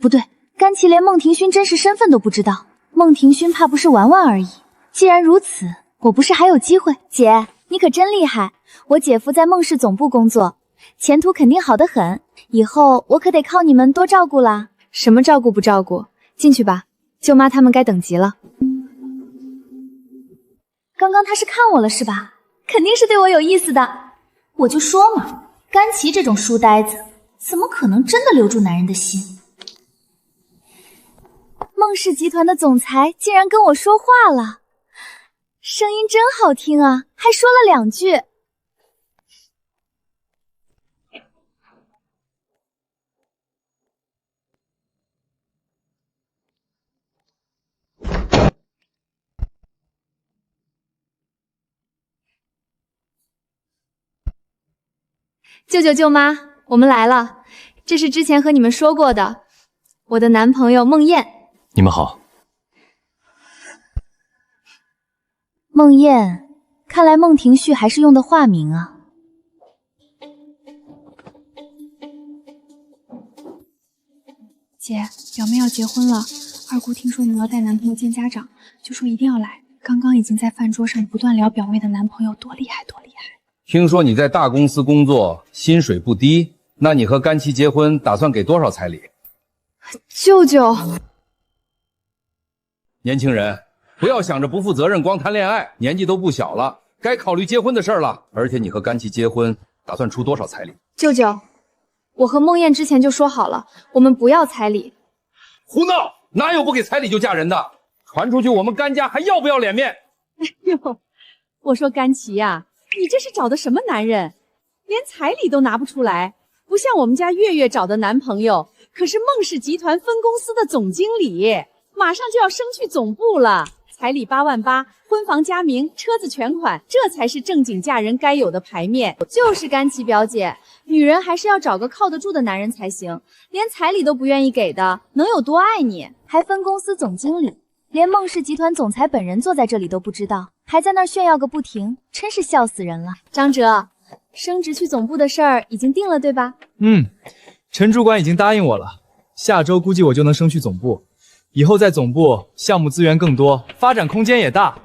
不对，甘琪连孟庭勋真实身份都不知道，孟庭勋怕不是玩玩而已。既然如此，我不是还有机会？姐，你可真厉害！我姐夫在孟氏总部工作，前途肯定好得很，以后我可得靠你们多照顾啦。什么照顾不照顾？进去吧，舅妈他们该等急了。刚刚他是看我了是吧？肯定是对我有意思的。我就说嘛，甘琪这种书呆子怎么可能真的留住男人的心？孟氏集团的总裁竟然跟我说话了，声音真好听啊，还说了2句。舅舅舅妈，我们来了。这是之前和你们说过的，我的男朋友孟魇。你们好。孟魇，看来孟庭旭还是用的化名啊。姐，表妹要结婚了，二姑听说你要带男朋友见家长，就说一定要来。刚刚已经在饭桌上不断聊表妹的男朋友多厉害多厉害。听说你在大公司工作，薪水不低，那你和甘琪结婚打算给多少彩礼？舅舅，年轻人，不要想着不负责任光谈恋爱，年纪都不小了，该考虑结婚的事儿了。而且你和甘琪结婚打算出多少彩礼？舅舅，我和孟魇之前就说好了，我们不要彩礼。胡闹！哪有不给彩礼就嫁人的？传出去我们甘家还要不要脸面？哎呦，我说甘琪呀，你这是找的什么男人？连彩礼都拿不出来，不像我们家月月找的男朋友，可是孟氏集团分公司的总经理，马上就要升去总部了。彩礼8万8，婚房加名，车子全款，这才是正经嫁人该有的牌面。就是甘琪表姐，女人还是要找个靠得住的男人才行，连彩礼都不愿意给的，能有多爱你？还分公司总经理，连孟氏集团总裁本人坐在这里都不知道，还在那儿炫耀个不停，真是笑死人了。张哲，升职去总部的事儿已经定了，对吧？陈主管已经答应我了，下周估计我就能升去总部，以后在总部项目资源更多，发展空间也大。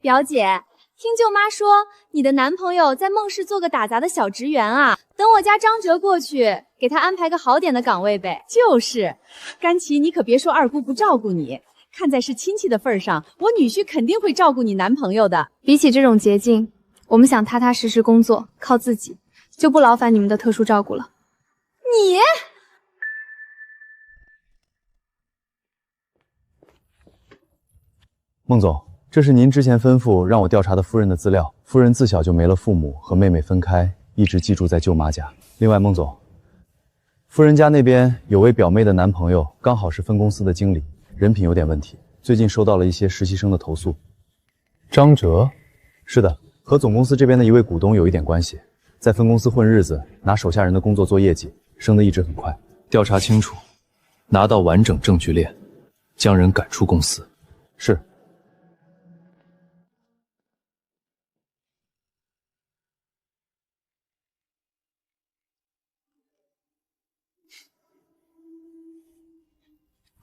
表姐，听舅妈说你的男朋友在孟氏做个打杂的小职员啊，等我家张哲过去，给他安排个好点的岗位呗。就是，甘琪，你可别说二姑不照顾你，看在是亲戚的份上，我女婿肯定会照顾你男朋友的。比起这种捷径，我们想踏踏实实工作，靠自己，就不劳烦你们的特殊照顾了。你，孟总，这是您之前吩咐让我调查的夫人的资料。夫人自小就没了父母，和妹妹分开，一直寄住在舅妈家。另外，孟总，夫人家那边有位表妹的男朋友，刚好是分公司的经理，人品有点问题，最近收到了一些实习生的投诉。张哲？是的，和总公司这边的一位股东有一点关系，在分公司混日子，拿手下人的工作做业绩，升得一直很快。调查清楚，拿到完整证据链，将人赶出公司。是。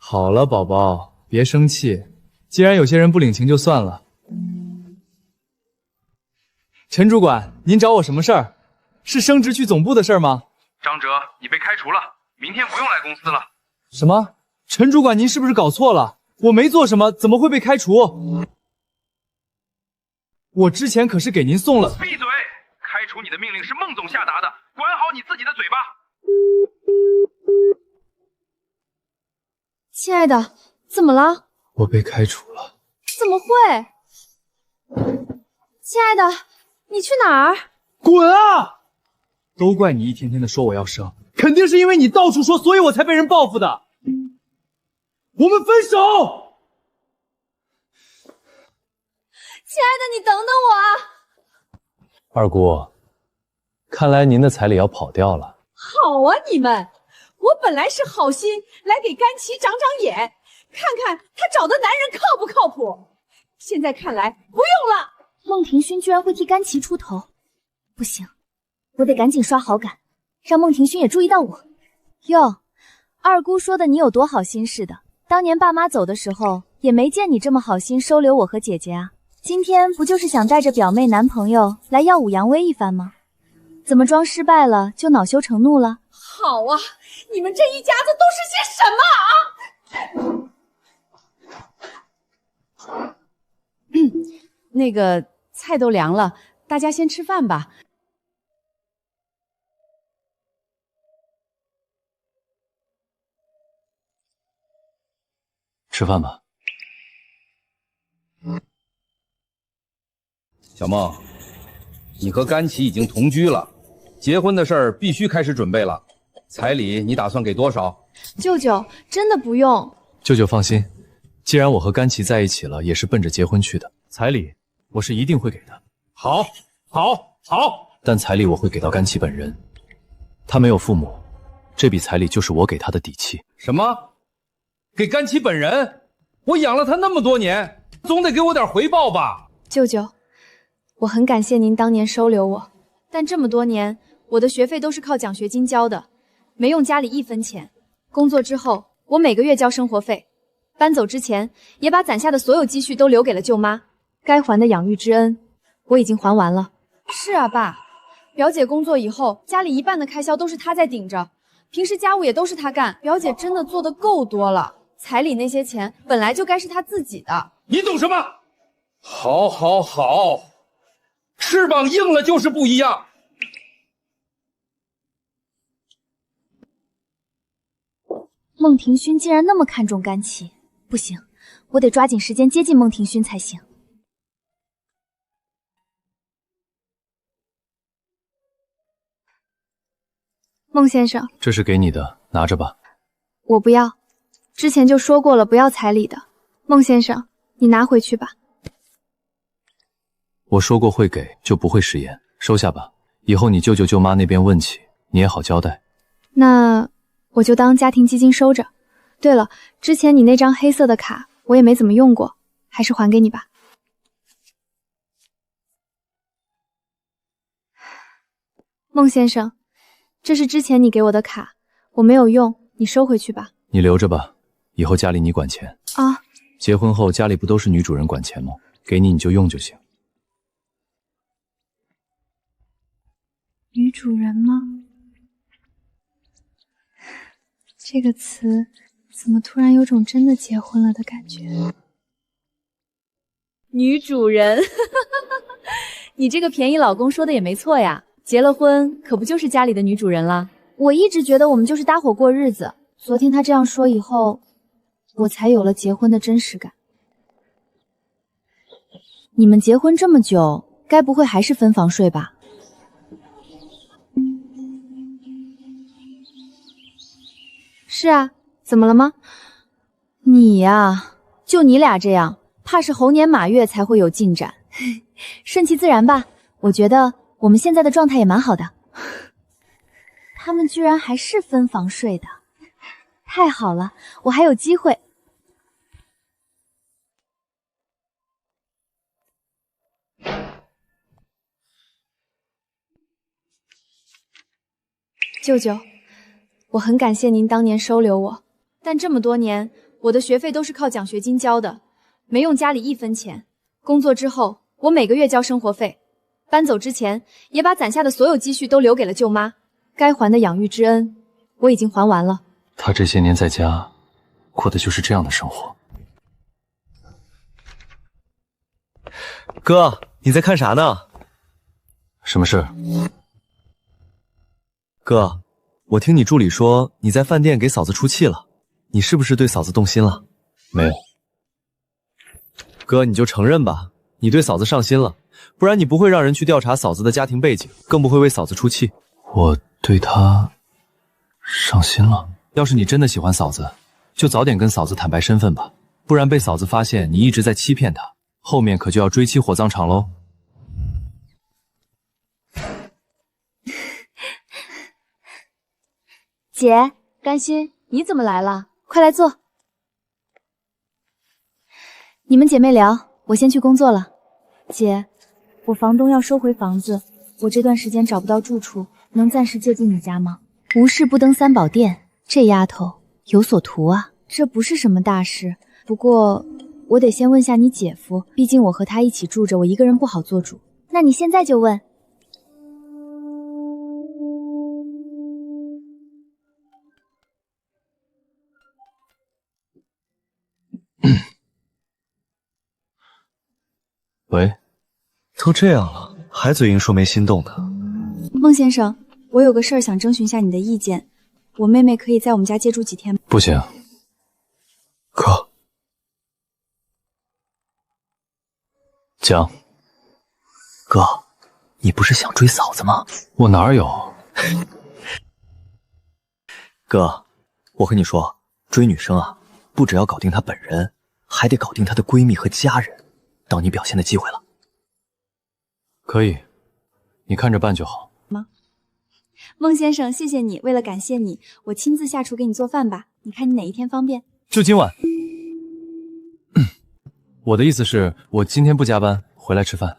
好了，宝宝，别生气。既然有些人不领情，就算了。陈主管，您找我什么事儿？是升职去总部的事儿吗？张哲，你被开除了，明天不用来公司了。什么？陈主管，您是不是搞错了？我没做什么，怎么会被开除？我之前可是给您送了……闭嘴！开除你的命令是孟总下达的，管好你自己的嘴巴。亲爱的，怎么了？我被开除了。怎么会？亲爱的，你去哪儿？滚啊！都怪你一天天的说我要生，肯定是因为你到处说，所以我才被人报复的。我们分手！亲爱的，你等等我啊！二姑，看来您的彩礼要跑掉了。好啊，你们！我本来是好心来给甘琪长长眼，看看她找的男人靠不靠谱。现在看来不用了。孟庭勋居然会替甘琪出头，不行，我得赶紧刷好感，让孟庭勋也注意到我。哟，二姑说的你有多好心似的，当年爸妈走的时候也没见你这么好心收留我和姐姐啊。今天不就是想带着表妹男朋友来耀武扬威一番吗？怎么装失败了就恼羞成怒了？好啊，你们这一家子都是些什么啊？那个菜都凉了，大家先吃饭吧。吃饭吧。小孟，你和甘琪已经同居了，结婚的事儿必须开始准备了。彩礼你打算给多少？舅舅，真的不用。舅舅放心，既然我和甘琪在一起了，也是奔着结婚去的，彩礼我是一定会给的。好，好，好！但彩礼我会给到甘琪本人，她没有父母，这笔彩礼就是我给她的底气。什么？给甘琪本人？我养了她那么多年，总得给我点回报吧？舅舅，我很感谢您当年收留我，但这么多年我的学费都是靠奖学金交的，没用家里一分钱。工作之后，我每个月交生活费，搬走之前也把攒下的所有积蓄都留给了舅妈。该还的养育之恩，我已经还完了。是啊，爸，表姐工作以后，家里一半的开销都是她在顶着，平时家务也都是她干。表姐真的做得够多了，彩礼那些钱本来就该是她自己的。你懂什么？好，好，好，翅膀硬了就是不一样。孟庭勋竟然那么看重甘琪，不行，我得抓紧时间接近孟庭勋才行。孟先生，这是给你的，拿着吧。我不要，之前就说过了，不要彩礼的。孟先生，你拿回去吧。我说过会给，就不会食言，收下吧。以后你舅舅舅妈那边问起，你也好交代。那我就当家庭基金收着。对了，之前你那张黑色的卡，我也没怎么用过，还是还给你吧。孟先生，这是之前你给我的卡，我没有用，你收回去吧。你留着吧，以后家里你管钱啊。结婚后家里不都是女主人管钱吗？给你就用就行。女主人吗？这个词怎么突然有种真的结婚了的感觉？女主人，你这个便宜老公说的也没错呀。结了婚可不就是家里的女主人了？我一直觉得我们就是搭伙过日子，昨天他这样说以后，我才有了结婚的真实感。你们结婚这么久，该不会还是分房睡吧？是啊，怎么了吗？你呀，就你俩这样，怕是猴年马月才会有进展。顺其自然吧，我觉得我们现在的状态也蛮好的。他们居然还是分房睡的，太好了，我还有机会。舅舅，我很感谢您当年收留我，但这么多年，我的学费都是靠奖学金交的，没用家里一分钱。工作之后，我每个月交生活费，搬走之前也把攒下的所有积蓄都留给了舅妈。该还的养育之恩，我已经还完了。他这些年在家过的就是这样的生活。哥，你在看啥呢？什么事？哥，我听你助理说你在饭店给嫂子出气了，你是不是对嫂子动心了？没有。哥，你就承认吧，你对嫂子上心了，不然你不会让人去调查嫂子的家庭背景，更不会为嫂子出气。我对她上心了。要是你真的喜欢嫂子，就早点跟嫂子坦白身份吧，不然被嫂子发现你一直在欺骗她，后面可就要追妻火葬场喽。姐，甘心，你怎么来了？快来坐。你们姐妹聊，我先去工作了。姐，我房东要收回房子，我这段时间找不到住处，能暂时借住你家吗？无事不登三宝殿，这丫头有所图啊。这不是什么大事，不过我得先问下你姐夫，毕竟我和他一起住着，我一个人不好做主。那你现在就问。喂，都这样了，还嘴硬说没心动呢。孟先生，我有个事儿想征询下你的意见，我妹妹可以在我们家借住几天吗？不行。哥，讲。哥，你不是想追嫂子吗？我哪有？哥，我和你说，追女生啊，不只要搞定她本人，还得搞定她的闺蜜和家人。到你表现的机会了。可以，你看着办就好。孟先生，谢谢你，为了感谢你，我亲自下厨给你做饭吧。你看你哪一天方便？就今晚。我的意思是，我今天不加班，回来吃饭。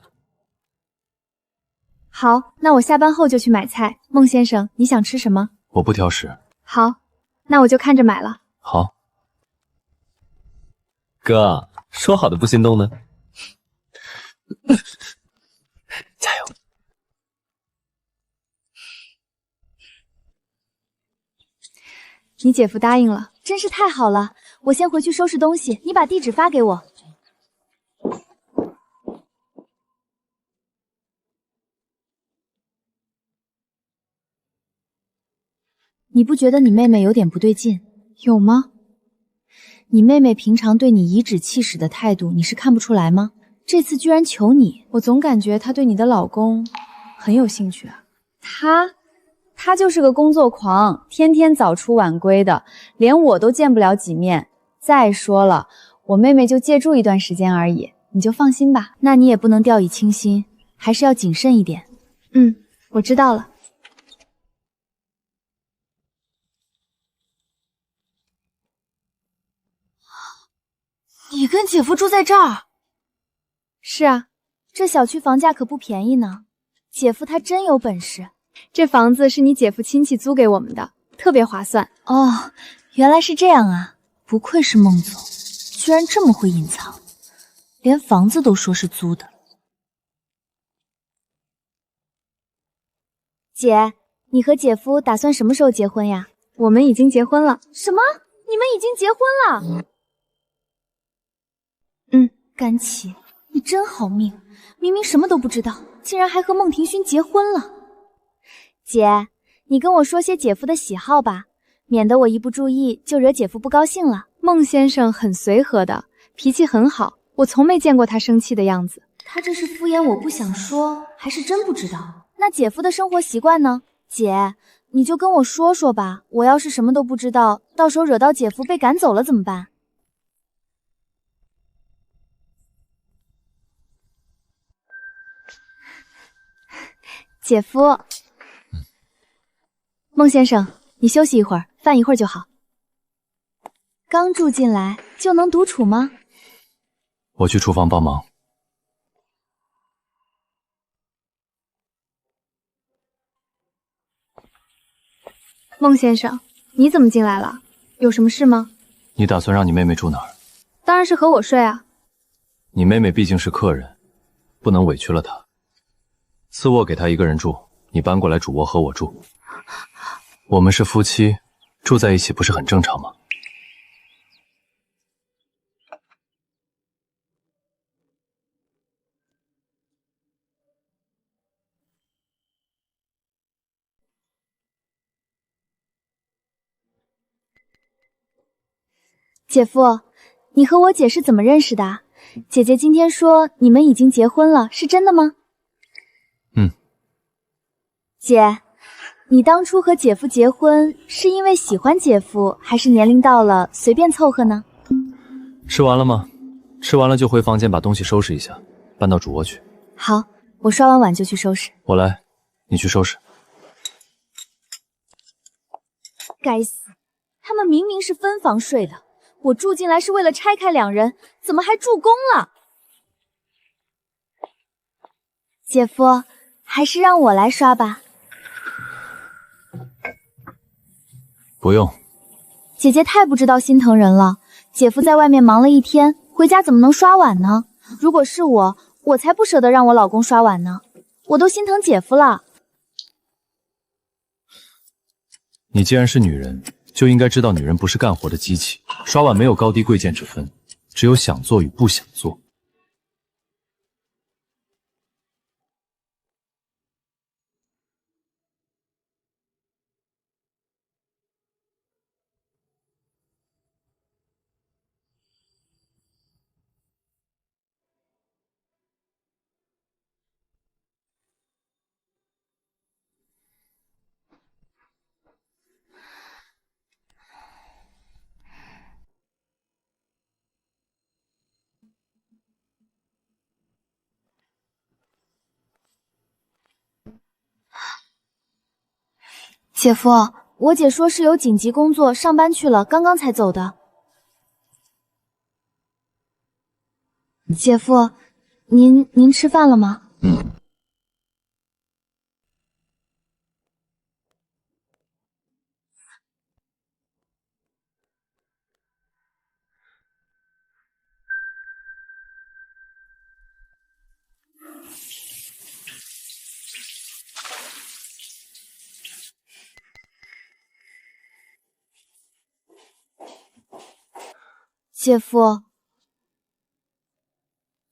好，那我下班后就去买菜。孟先生，你想吃什么？我不挑食。好，那我就看着买了。好。哥，说好的不心动呢？加油！你姐夫答应了，真是太好了。我先回去收拾东西，你把地址发给我。你不觉得你妹妹有点不对劲？有吗？你妹妹平常对你颐指气使的态度，你是看不出来吗？这次居然求你，我总感觉她对你的老公很有兴趣啊。他就是个工作狂，天天早出晚归的，连我都见不了几面。再说了，我妹妹就借住一段时间而已，你就放心吧。那你也不能掉以轻心，还是要谨慎一点。我知道了。你你跟姐夫住在这儿？是啊，这小区房价可不便宜呢。姐夫他真有本事。这房子是你姐夫亲戚租给我们的，特别划算。哦，原来是这样啊！不愧是孟总，居然这么会隐藏，连房子都说是租的。姐，你和姐夫打算什么时候结婚呀？我们已经结婚了。什么？你们已经结婚了？甘琪，你真好命，明明什么都不知道，竟然还和孟庭勋结婚了。姐，你跟我说些姐夫的喜好吧，免得我一不注意就惹姐夫不高兴了。孟先生很随和的，脾气很好，我从没见过他生气的样子。他这是敷衍我不想说，还是真不知道？那姐夫的生活习惯呢？姐，你就跟我说说吧，我要是什么都不知道，到时候惹到姐夫被赶走了怎么办？姐夫，孟先生，你休息一会儿，饭一会儿就好。刚住进来就能独处吗？我去厨房帮忙。孟先生，你怎么进来了？有什么事吗？你打算让你妹妹住哪儿？当然是和我睡啊。你妹妹毕竟是客人，不能委屈了她。次卧给她一个人住，你搬过来主卧和我住。我们是夫妻，住在一起不是很正常吗？姐夫，你和我姐是怎么认识的？姐姐今天说你们已经结婚了，是真的吗？姐，你当初和姐夫结婚是因为喜欢姐夫，还是年龄到了随便凑合呢？吃完了吗？吃完了就回房间把东西收拾一下，搬到主卧去。好，我刷完碗就去收拾。我来，你去收拾。该死，他们明明是分房睡的，我住进来是为了拆开两人，怎么还助攻了？姐夫，还是让我来刷吧。不用，姐姐太不知道心疼人了。姐夫在外面忙了一天，回家怎么能刷碗呢？如果是我，我才不舍得让我老公刷碗呢。我都心疼姐夫了。你既然是女人，就应该知道女人不是干活的机器，刷碗没有高低贵贱之分，只有想做与不想做。姐夫，我姐说是有紧急工作，上班去了，刚刚才走的。姐夫，您吃饭了吗？姐夫，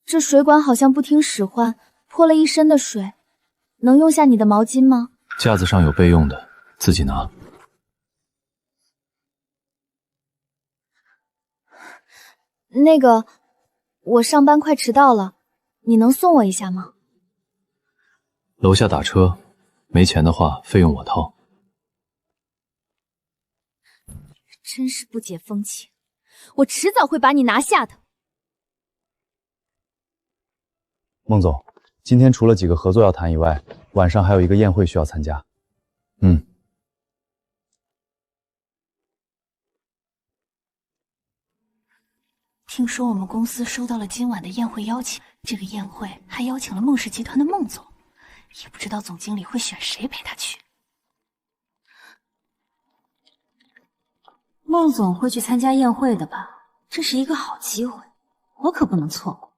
这水管好像不听使唤，泼了一身的水，能用下你的毛巾吗？架子上有备用的，自己拿。那个，我上班快迟到了，你能送我一下吗？楼下打车，没钱的话费用我掏。真是不解风情，我迟早会把你拿下的。孟总，今天除了几个合作要谈以外，晚上还有一个宴会需要参加。听说我们公司收到了今晚的宴会邀请，这个宴会还邀请了孟氏集团的孟总，也不知道总经理会选谁陪他去。孟总会去参加宴会的吧？这是一个好机会，我可不能错过。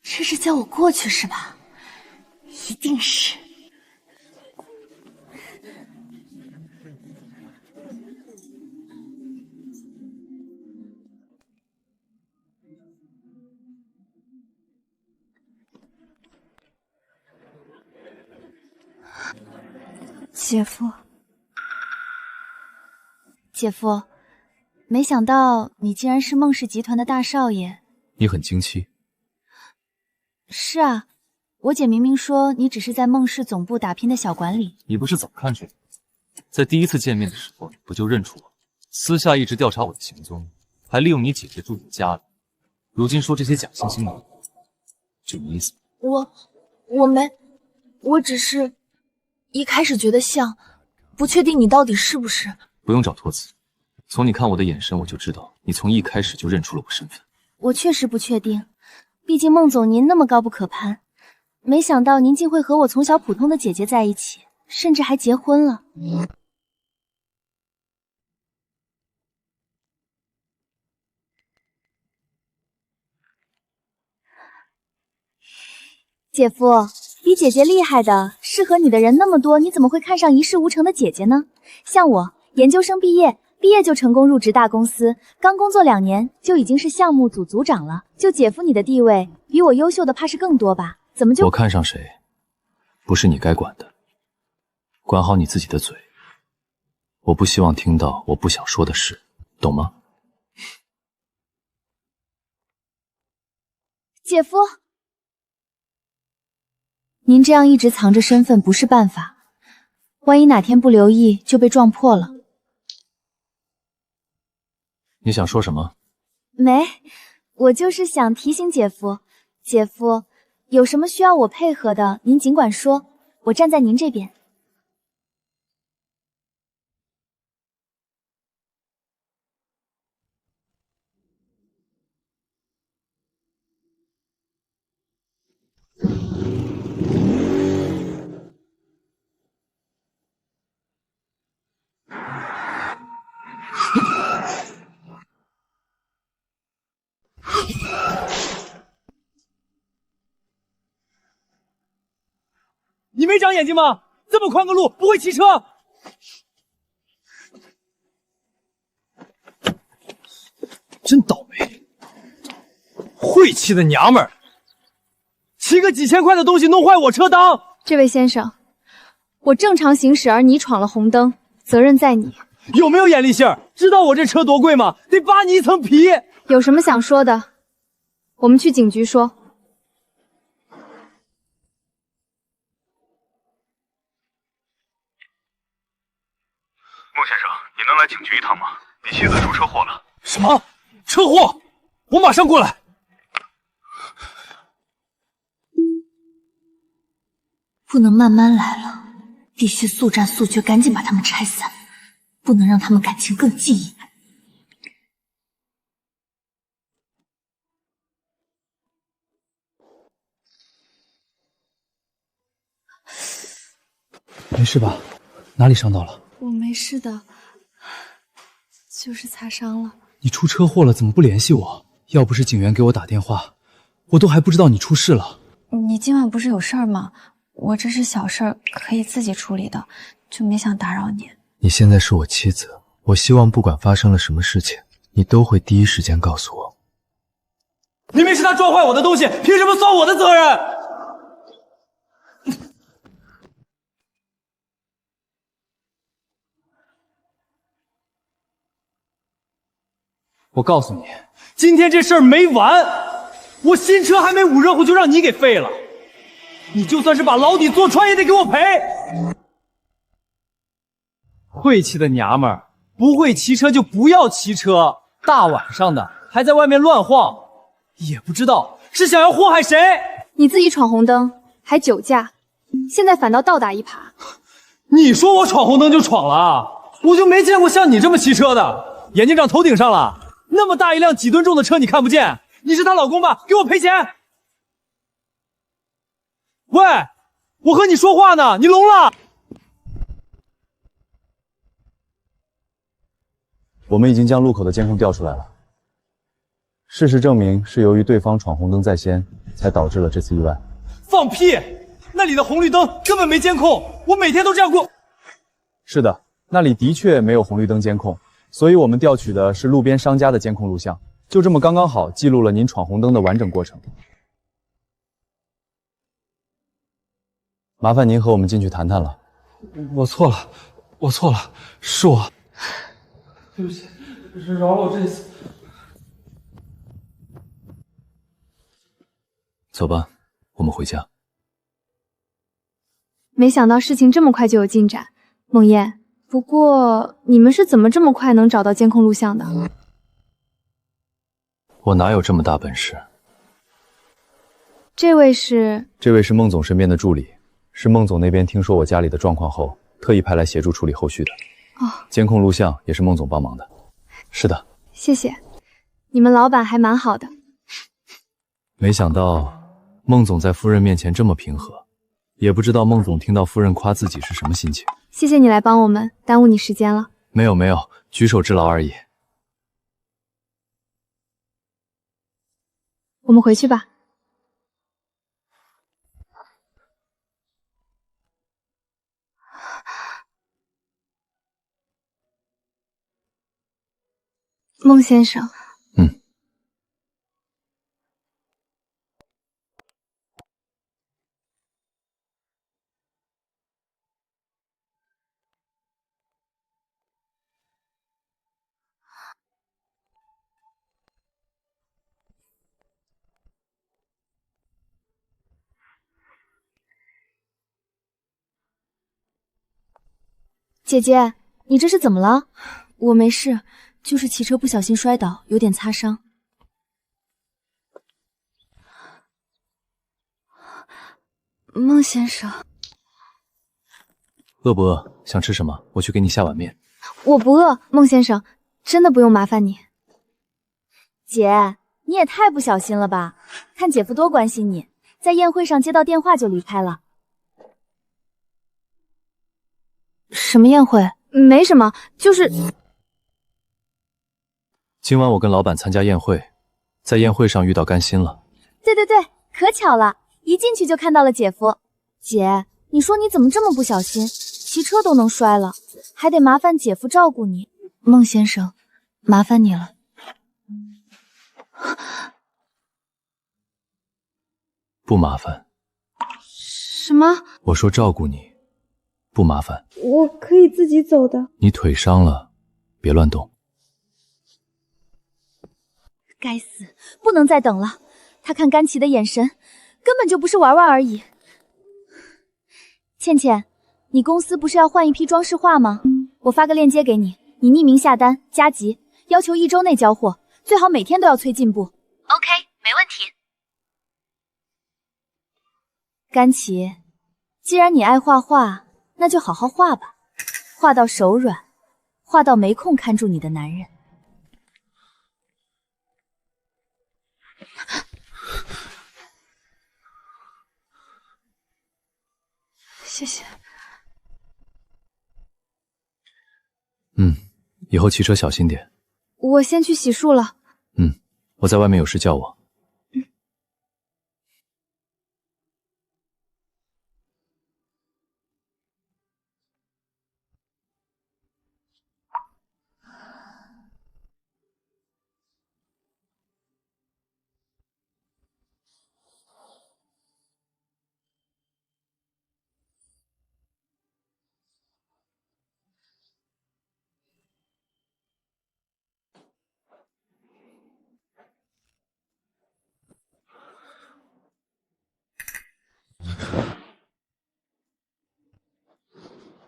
这是叫我过去是吧？一定是。姐夫，姐夫，没想到你竟然是孟氏集团的大少爷。你很惊奇。是啊，我姐明明说你只是在孟氏总部打拼的小管理。你不是早看出来，在第一次见面的时候不就认出我？私下一直调查我的行踪，还利用你姐姐住你家里。如今说这些假惺惺的，就你意思？我没，我只是一开始觉得像，不确定你到底是不是。不用找托词，从你看我的眼神我就知道，你从一开始就认出了我身份。我确实不确定，毕竟孟总您那么高不可攀，没想到您竟会和我从小普通的姐姐在一起，甚至还结婚了。姐夫，比姐姐厉害的，适合你的人那么多，你怎么会看上一事无成的姐姐呢？像我，研究生毕业就成功入职大公司，刚工作2年就已经是项目组组长了。就姐夫你的地位，比我优秀的怕是更多吧？怎么就……我看上谁，不是你该管的，管好你自己的嘴。我不希望听到我不想说的事，懂吗？姐夫，您这样一直藏着身份不是办法，万一哪天不留意就被撞破了。你想说什么？没，我就是想提醒姐夫，姐夫有什么需要我配合的，您尽管说，我站在您这边。你没长眼睛吗？这么宽个路，不会骑车？真倒霉！晦气的娘们儿，骑个几千块的东西弄坏我车裆。这位先生，我正常行驶而你闯了红灯，责任在你。有没有眼力劲儿？知道我这车多贵吗？得扒你一层皮。有什么想说的，我们去警局说。孟先生，你能来警局一趟吗？你妻子出车祸了。什么？车祸？我马上过来。不能慢慢来了，必须速战速决，赶紧把他们拆散，不能让他们感情更近一步。没事吧？哪里伤到了？我没事的，就是擦伤了。你出车祸了，怎么不联系我？要不是警员给我打电话，我都还不知道你出事了。你今晚不是有事儿吗？我这是小事儿，可以自己处理的，就没想打扰你。你现在是我妻子，我希望不管发生了什么事情，你都会第一时间告诉我。明明是他撞坏我的东西，凭什么算我的责任？我告诉你，今天这事儿没完，我新车还没捂热乎就让你给废了，你就算是把牢底坐穿也得给我赔！晦气的娘们儿，不会骑车就不要骑车，大晚上的还在外面乱晃，也不知道是想要祸害谁。你自己闯红灯，还酒驾，现在反倒倒打一耙。你说我闯红灯就闯了啊？我就没见过像你这么骑车的，眼睛长头顶上了，那么大一辆几吨重的车你看不见？你是她老公吧？给我赔钱！喂，我和你说话呢，你聋了？我们已经将路口的监控调出来了，事实证明是由于对方闯红灯在先，才导致了这次意外。放屁！那里的红绿灯根本没监控，我每天都这样过。是的，那里的确没有红绿灯监控，所以我们调取的是路边商家的监控录像，就这么刚刚好记录了您闯红灯的完整过程。麻烦您和我们进去谈谈了。我错了，我错了，是我。对不起，饶了我这一次。走吧，我们回家。没想到事情这么快就有进展，梦魇。不过你们是怎么这么快能找到监控录像的？我哪有这么大本事？这位是孟总身边的助理，是孟总那边听说我家里的状况后，特意派来协助处理后续的。哦，监控录像也是孟总帮忙的。是的，谢谢。你们老板还蛮好的。没想到孟总在夫人面前这么平和，也不知道孟总听到夫人夸自己是什么心情。谢谢你来帮我们，耽误你时间了。没有，举手之劳而已。我们回去吧。孟先生。姐姐，你这是怎么了？我没事，就是骑车不小心摔倒，有点擦伤。孟先生，饿不饿？想吃什么？我去给你下碗面。我不饿，孟先生，真的不用麻烦你。姐，你也太不小心了吧！看姐夫多关心你，在宴会上接到电话就离开了。什么宴会？没什么，就是今晚我跟老板参加宴会，在宴会上遇到甘心了。对，可巧了，一进去就看到了姐夫。姐，你说你怎么这么不小心，骑车都能摔了，还得麻烦姐夫照顾你。孟先生，麻烦你了。不麻烦。什么？我说照顾你，不麻烦。我可以自己走的。你腿伤了，别乱动。该死，不能再等了。他看甘琪的眼神，根本就不是玩玩而已。倩倩，你公司不是要换一批装饰画吗？我发个链接给你，你匿名下单加急，要求1周内交货，最好每天都要催进步。OK， 没问题。甘琪，既然你爱画画，那就好好画吧，画到手软，画到没空看住你的男人。谢谢。以后骑车小心点。我先去洗漱了。我在外面有事叫我。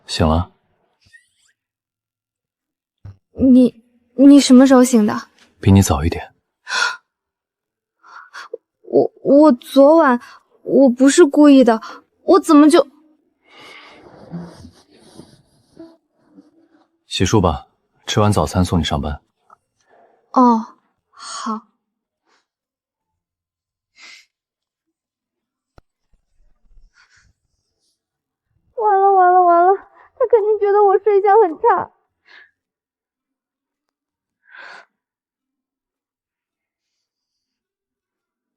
醒了？你什么时候醒的？比你早一点。我昨晚我不是故意的，我怎么就……洗漱吧，吃完早餐送你上班。哦，好。完了，他肯定觉得我睡相很差。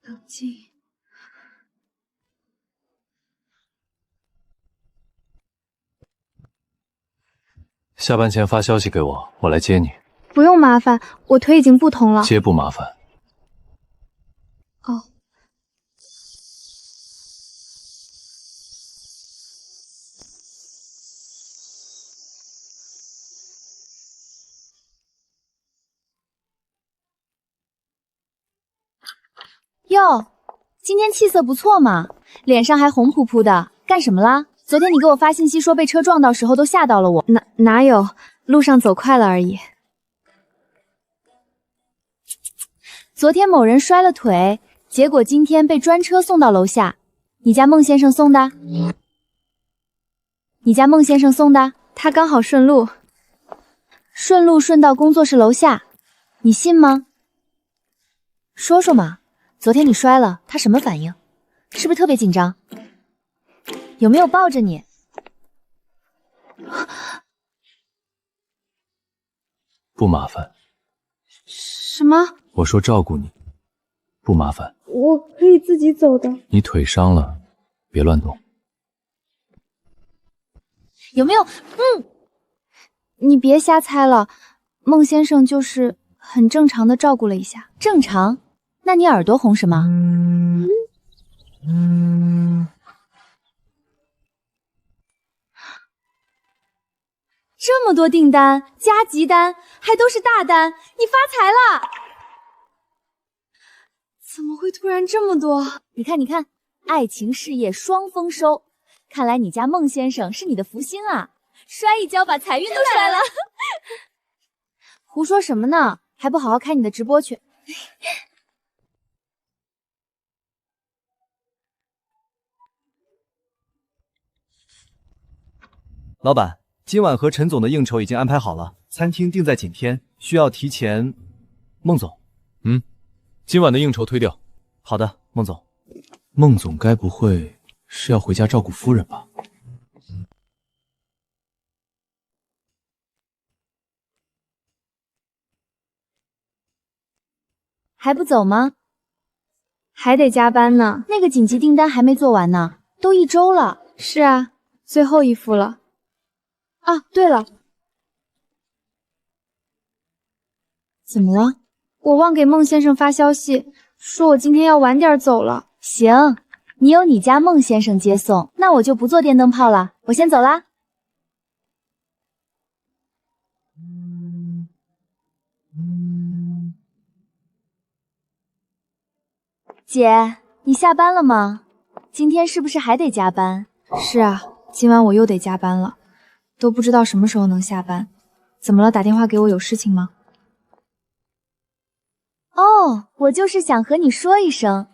冷静。下班前发消息给我，我来接你。不用麻烦，我腿已经不疼了。接不麻烦。哦。哟，今天气色不错嘛，脸上还红扑扑的，干什么啦？昨天你给我发信息说被车撞到时候都吓到了我。哪有，路上走快了而已。昨天某人摔了腿，结果今天被专车送到楼下。你家孟先生送的？你家孟先生送的？他刚好顺路顺到工作室楼下，你信吗？说说嘛，昨天你摔了，他什么反应？是不是特别紧张？有没有抱着你？不麻烦。什么？我说照顾你，不麻烦。我可以自己走的。你腿伤了，别乱动。有没有？你别瞎猜了，孟先生就是很正常的照顾了一下。正常？那你耳朵红什么？这么多订单，加急单，还都是大单，你发财了！怎么会突然这么多？你看，爱情事业双丰收，看来你家孟先生是你的福星啊，摔一跤把财运都摔了。胡说什么呢？还不好好开你的直播去。老板，今晚和陈总的应酬已经安排好了，餐厅定在景天，需要提前。孟总，今晚的应酬推掉。好的，孟总。孟总该不会是要回家照顾夫人吧？还不走吗？还得加班呢。那个紧急订单还没做完呢，都1周了。是啊，最后一副了。啊，对了，怎么了？我忘给孟先生发消息，说我今天要晚点走了。行，你有你家孟先生接送，那我就不做电灯泡了，我先走啦。姐，你下班了吗？今天是不是还得加班？是啊，今晚我又得加班了，都不知道什么时候能下班。怎么了？打电话给我有事情吗？哦，我就是想和你说一声，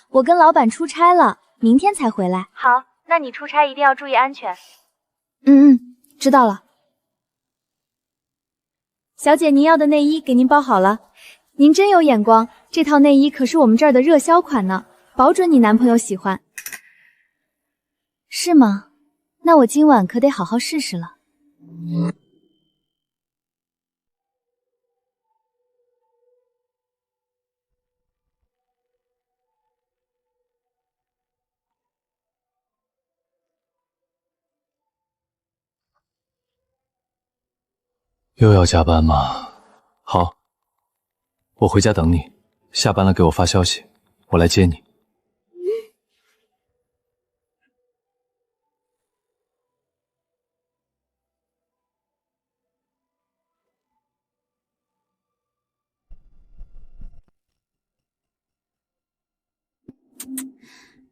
我跟老板出差了，明天才回来。好，那你出差一定要注意安全。知道了。小姐，您要的内衣给您包好了。您真有眼光，这套内衣可是我们这儿的热销款呢，保准你男朋友喜欢。是吗？那我今晚可得好好试试了。又要加班吗？好，我回家等你，下班了给我发消息，我来接你。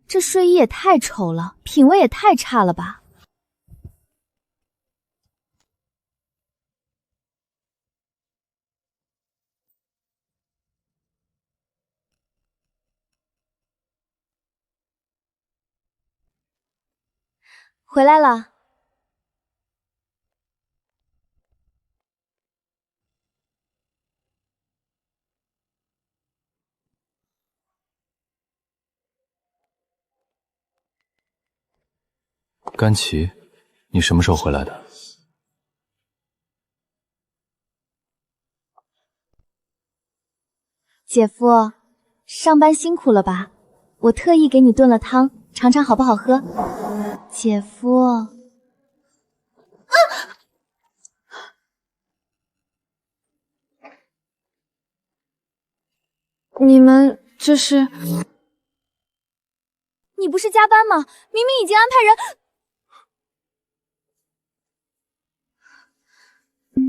这睡衣也太丑了，品味也太差了吧！回来了。甘琪，你什么时候回来的？姐夫，上班辛苦了吧？我特意给你炖了汤，尝尝好不好喝？姐夫，你们这是？你不是加班吗？明明已经安排人。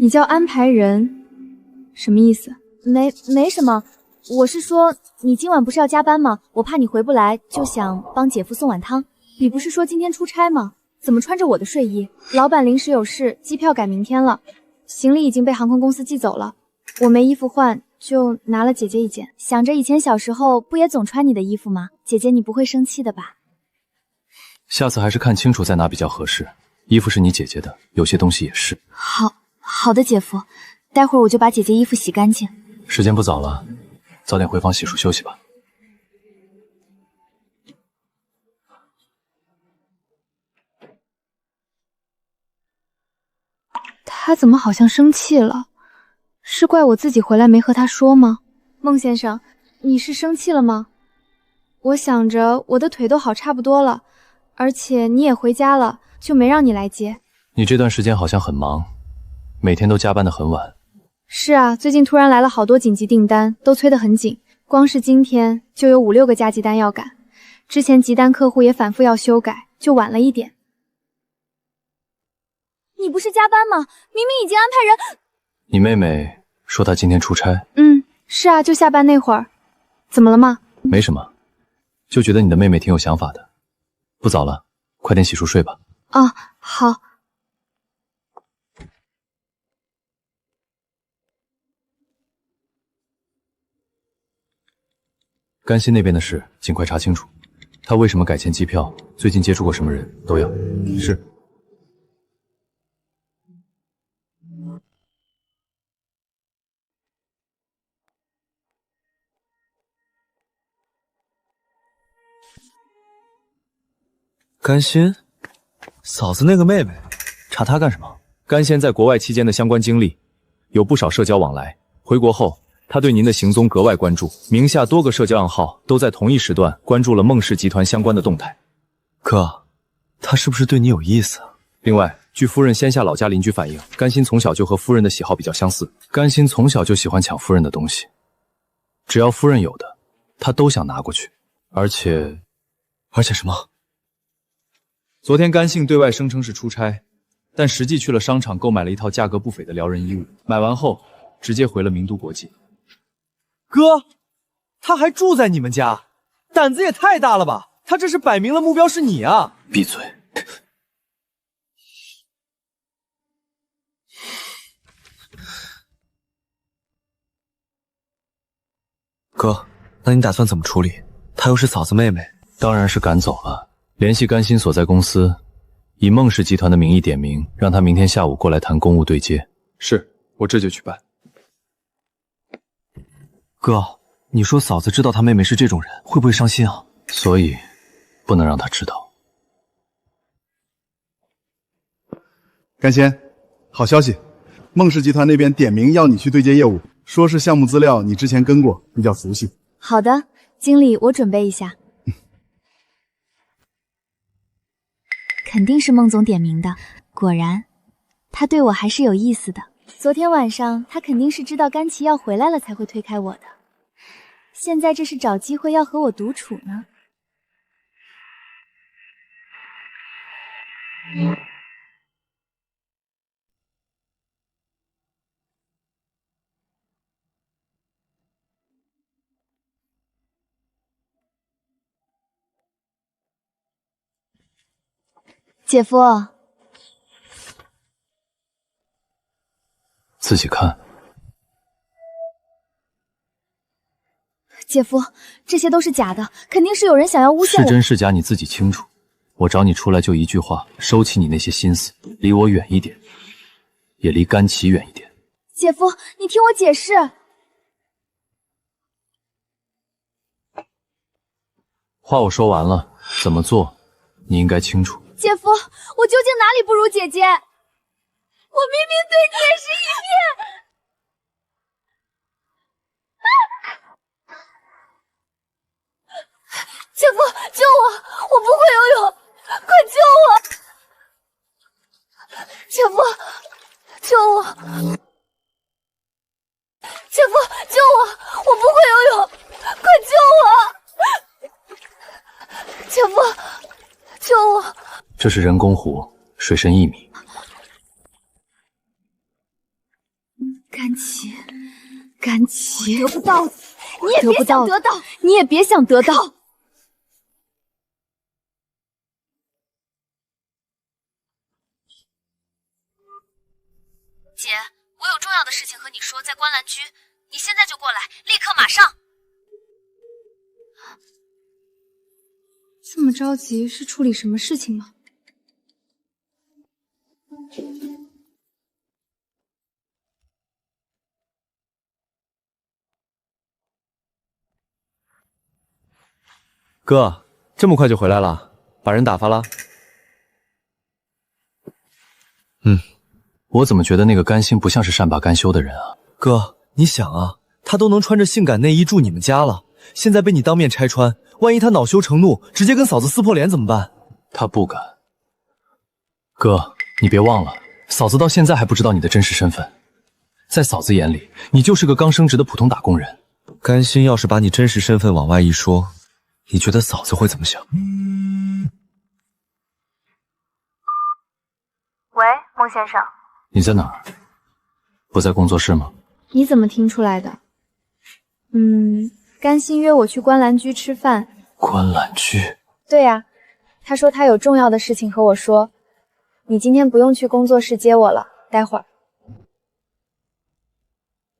你叫安排人，什么意思？没什么，我是说你今晚不是要加班吗？我怕你回不来，就想帮姐夫送碗汤。你不是说今天出差吗？怎么穿着我的睡衣？老板临时有事，机票改明天了，行李已经被航空公司寄走了，我没衣服换，就拿了姐姐一件。想着以前小时候不也总穿你的衣服吗？姐姐你不会生气的吧？下次还是看清楚再拿比较合适。衣服是你姐姐的，有些东西也是。好的，姐夫，待会儿我就把姐姐衣服洗干净。时间不早了，早点回房洗漱休息吧。他怎么好像生气了？是怪我自己回来没和他说吗？孟先生，你是生气了吗？我想着我的腿都好差不多了，而且你也回家了，就没让你来接。你这段时间好像很忙，每天都加班得很晚。是啊，最近突然来了好多紧急订单，都催得很紧，光是今天就有5、6个加急单要赶。之前急单客户也反复要修改，就晚了一点。你不是加班吗？明明已经安排人。你妹妹说她今天出差。是啊，就下班那会儿。怎么了吗？没什么，就觉得你的妹妹挺有想法的。不早了，快点洗漱睡吧。哦，好。甘心那边的事尽快查清楚，他为什么改签机票，最近接触过什么人，都要。是。甘心，嫂子那个妹妹，查她干什么？甘仙在国外期间的相关经历，有不少社交往来。回国后，他对您的行踪格外关注，名下多个社交暗号都在同一时段关注了孟氏集团相关的动态。哥，他是不是对你有意思？另外，据夫人先下老家邻居反映，甘心从小就和夫人的喜好比较相似。甘心从小就喜欢抢夫人的东西，只要夫人有的，他都想拿过去。而且什么？昨天甘信对外声称是出差，但实际去了商场购买了一套价格不菲的撩人衣物，买完后直接回了名都国际。哥，他还住在你们家，胆子也太大了吧！他这是摆明了目标是你啊！闭嘴！哥，那你打算怎么处理？她又是嫂子妹妹。当然是赶走了。联系甘心所在公司，以孟氏集团的名义点名，让他明天下午过来谈公务对接。是，我这就去办。哥，你说嫂子知道她妹妹是这种人，会不会伤心啊？所以，不能让她知道。甘仙，好消息，孟氏集团那边点名要你去对接业务，说是项目资料你之前跟过，比较熟悉。好的，经理，我准备一下。肯定是孟总点名的，果然，他对我还是有意思的。昨天晚上他肯定是知道甘琪要回来了才会推开我的，现在这是找机会要和我独处呢。姐夫，自己看。姐夫，这些都是假的，肯定是有人想要诬陷我。是真是假你自己清楚。我找你出来就一句话，收起你那些心思，离我远一点，也离甘琪远一点。姐夫，你听我解释。话我说完了，怎么做，你应该清楚。姐夫，我究竟哪里不如姐姐？我明明对你也是一片。姐夫，救我！我不会游泳，快救我！姐夫，救我！姐夫，救我！我不会游泳，快救我！姐夫，救我！这是人工湖，水深1米。甘琪，甘琪，得不到，你也别想得到，你也别想得到。姐，我有重要的事情和你说，在观澜居，你现在就过来，立刻马上。这么着急是处理什么事情吗？哥，这么快就回来了，把人打发了？我怎么觉得那个甘心不像是善罢甘休的人啊？哥，你想啊，他都能穿着性感内衣住你们家了，现在被你当面拆穿，万一他恼羞成怒，直接跟嫂子撕破脸怎么办？他不敢。哥，你别忘了，嫂子到现在还不知道你的真实身份，在嫂子眼里，你就是个刚升职的普通打工人。甘心要是把你真实身份往外一说，你觉得嫂子会怎么想？喂，孟先生，你在哪儿？不在工作室吗？你怎么听出来的？甘心约我去观澜居吃饭。观澜居？对呀，他说他有重要的事情和我说。你今天不用去工作室接我了，待会儿。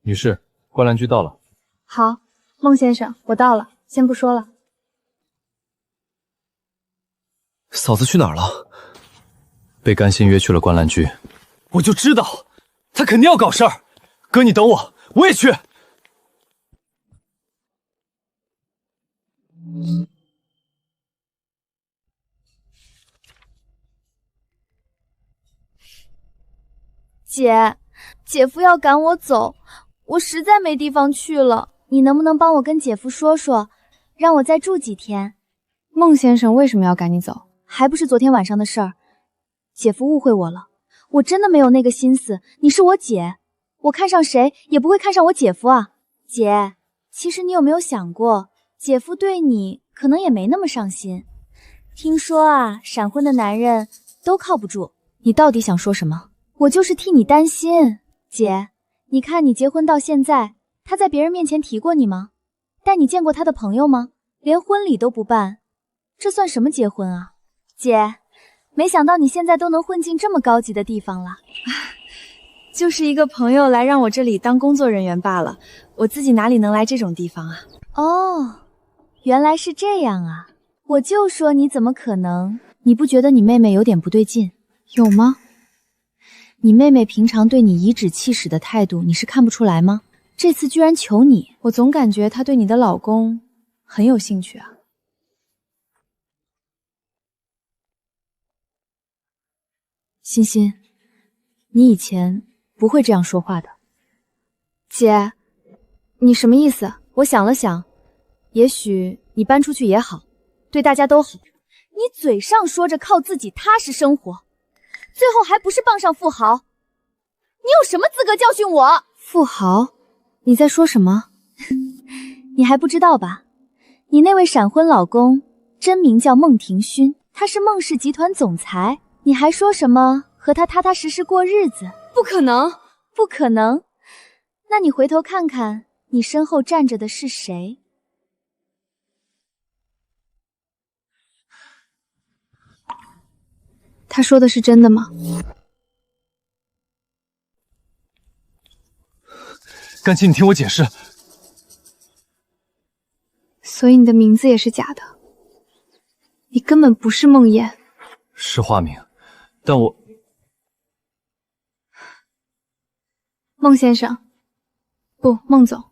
女士，观澜居到了。好，孟先生，我到了，先不说了。嫂子去哪儿了？被甘心约去了观澜居。我就知道，他肯定要搞事儿。哥，你等我，我也去。姐，姐夫要赶我走，我实在没地方去了。你能不能帮我跟姐夫说说，让我再住几天？孟先生为什么要赶你走？还不是昨天晚上的事儿。姐夫误会我了，我真的没有那个心思。你是我姐，我看上谁也不会看上我姐夫啊。姐，其实你有没有想过，姐夫对你可能也没那么上心。听说啊，闪婚的男人都靠不住。你到底想说什么？我就是替你担心。姐，你看你结婚到现在，他在别人面前提过你吗？带你见过他的朋友吗？连婚礼都不办，这算什么结婚啊？姐，没想到你现在都能混进这么高级的地方了。就是一个朋友来让我这里当工作人员罢了，我自己哪里能来这种地方啊？哦，原来是这样啊！我就说你怎么可能？你不觉得你妹妹有点不对劲？有吗？你妹妹平常对你颐指气使的态度，你是看不出来吗？这次居然求你，我总感觉她对你的老公很有兴趣啊。欣欣，你以前不会这样说话的。姐，你什么意思？我想了想，也许你搬出去也好，对大家都好。你嘴上说着靠自己踏实生活，最后还不是傍上富豪？你有什么资格教训我？富豪？你在说什么？你还不知道吧？你那位闪婚老公真名叫孟庭勋，他是孟氏集团总裁。你还说什么和他踏踏实实过日子？不可能，不可能。那你回头看看，你身后站着的是谁？他说的是真的吗？甘心，你听我解释。所以你的名字也是假的，你根本不是孟言。是化名，但我……孟先生，不，孟总，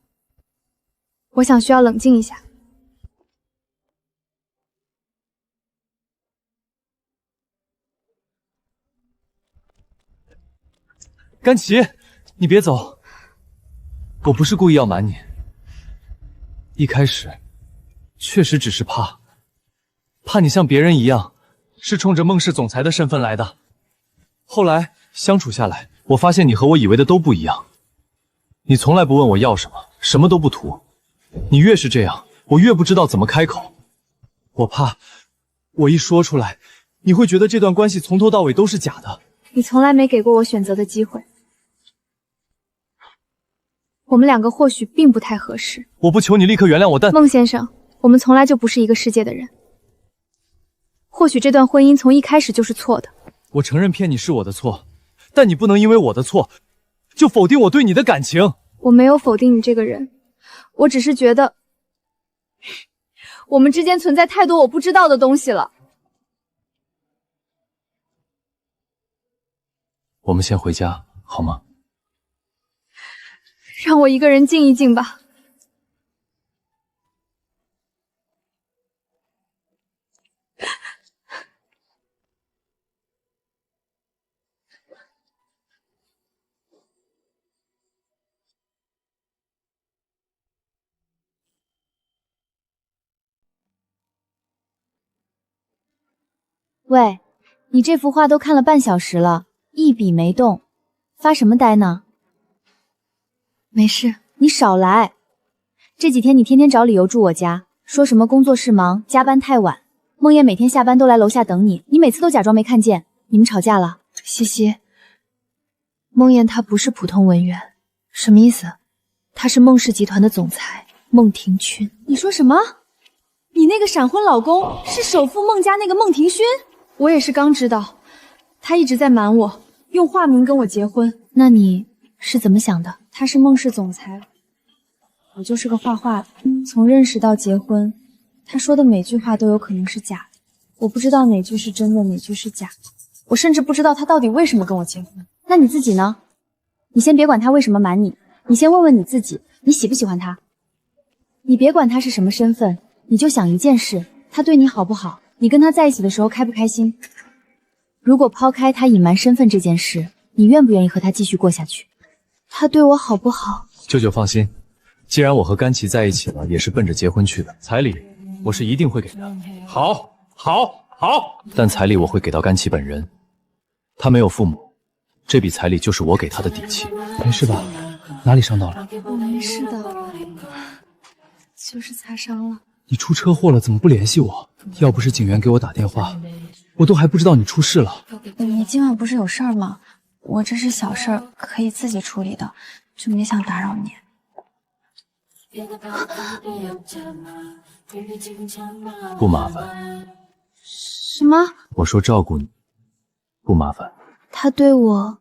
我想需要冷静一下。甘琪，你别走，我不是故意要瞒你，一开始确实只是怕你像别人一样，是冲着孟氏总裁的身份来的。后来相处下来，我发现你和我以为的都不一样。你从来不问我要什么，什么都不图。你越是这样，我越不知道怎么开口。我怕我一说出来，你会觉得这段关系从头到尾都是假的。你从来没给过我选择的机会。我们两个或许并不太合适。我不求你立刻原谅我，但孟先生，我们从来就不是一个世界的人。或许这段婚姻从一开始就是错的。我承认骗你是我的错，但你不能因为我的错就否定我对你的感情。我没有否定你这个人，我只是觉得我们之间存在太多我不知道的东西了。我们先回家好吗？让我一个人静一静吧。喂，你这幅画都看了半小时了，一笔没动，发什么呆呢？没事，你少来。这几天你天天找理由住我家，说什么工作室忙，加班太晚。孟砚每天下班都来楼下等你，你每次都假装没看见。你们吵架了？西西，孟砚她不是普通文员。什么意思？她是孟氏集团的总裁孟庭珣。你说什么？你那个闪婚老公是首富孟家那个孟庭珣？我也是刚知道，他一直在瞒我，用化名跟我结婚。那你是怎么想的？他是孟氏总裁，我就是个画画的。从认识到结婚，他说的每句话都有可能是假的，我不知道哪句是真的，哪句是假的。我甚至不知道他到底为什么跟我结婚。那你自己呢？你先别管他为什么瞒你，你先问问你自己，你喜不喜欢他？你别管他是什么身份，你就想一件事，他对你好不好？你跟他在一起的时候开不开心？如果抛开他隐瞒身份这件事，你愿不愿意和他继续过下去？他对我好不好？舅舅放心，既然我和甘琪在一起了，也是奔着结婚去的，彩礼我是一定会给的。好，好，好。但彩礼我会给到甘琪本人，他没有父母，这笔彩礼就是我给他的底气。没事吧？哪里伤到了？我没事的，就是擦伤了。你出车祸了，怎么不联系我？要不是警员给我打电话，我都还不知道你出事了。你今晚不是有事儿吗？我这是小事儿，可以自己处理的，就没想打扰你。不麻烦。什么？我说照顾你，不麻烦。他对我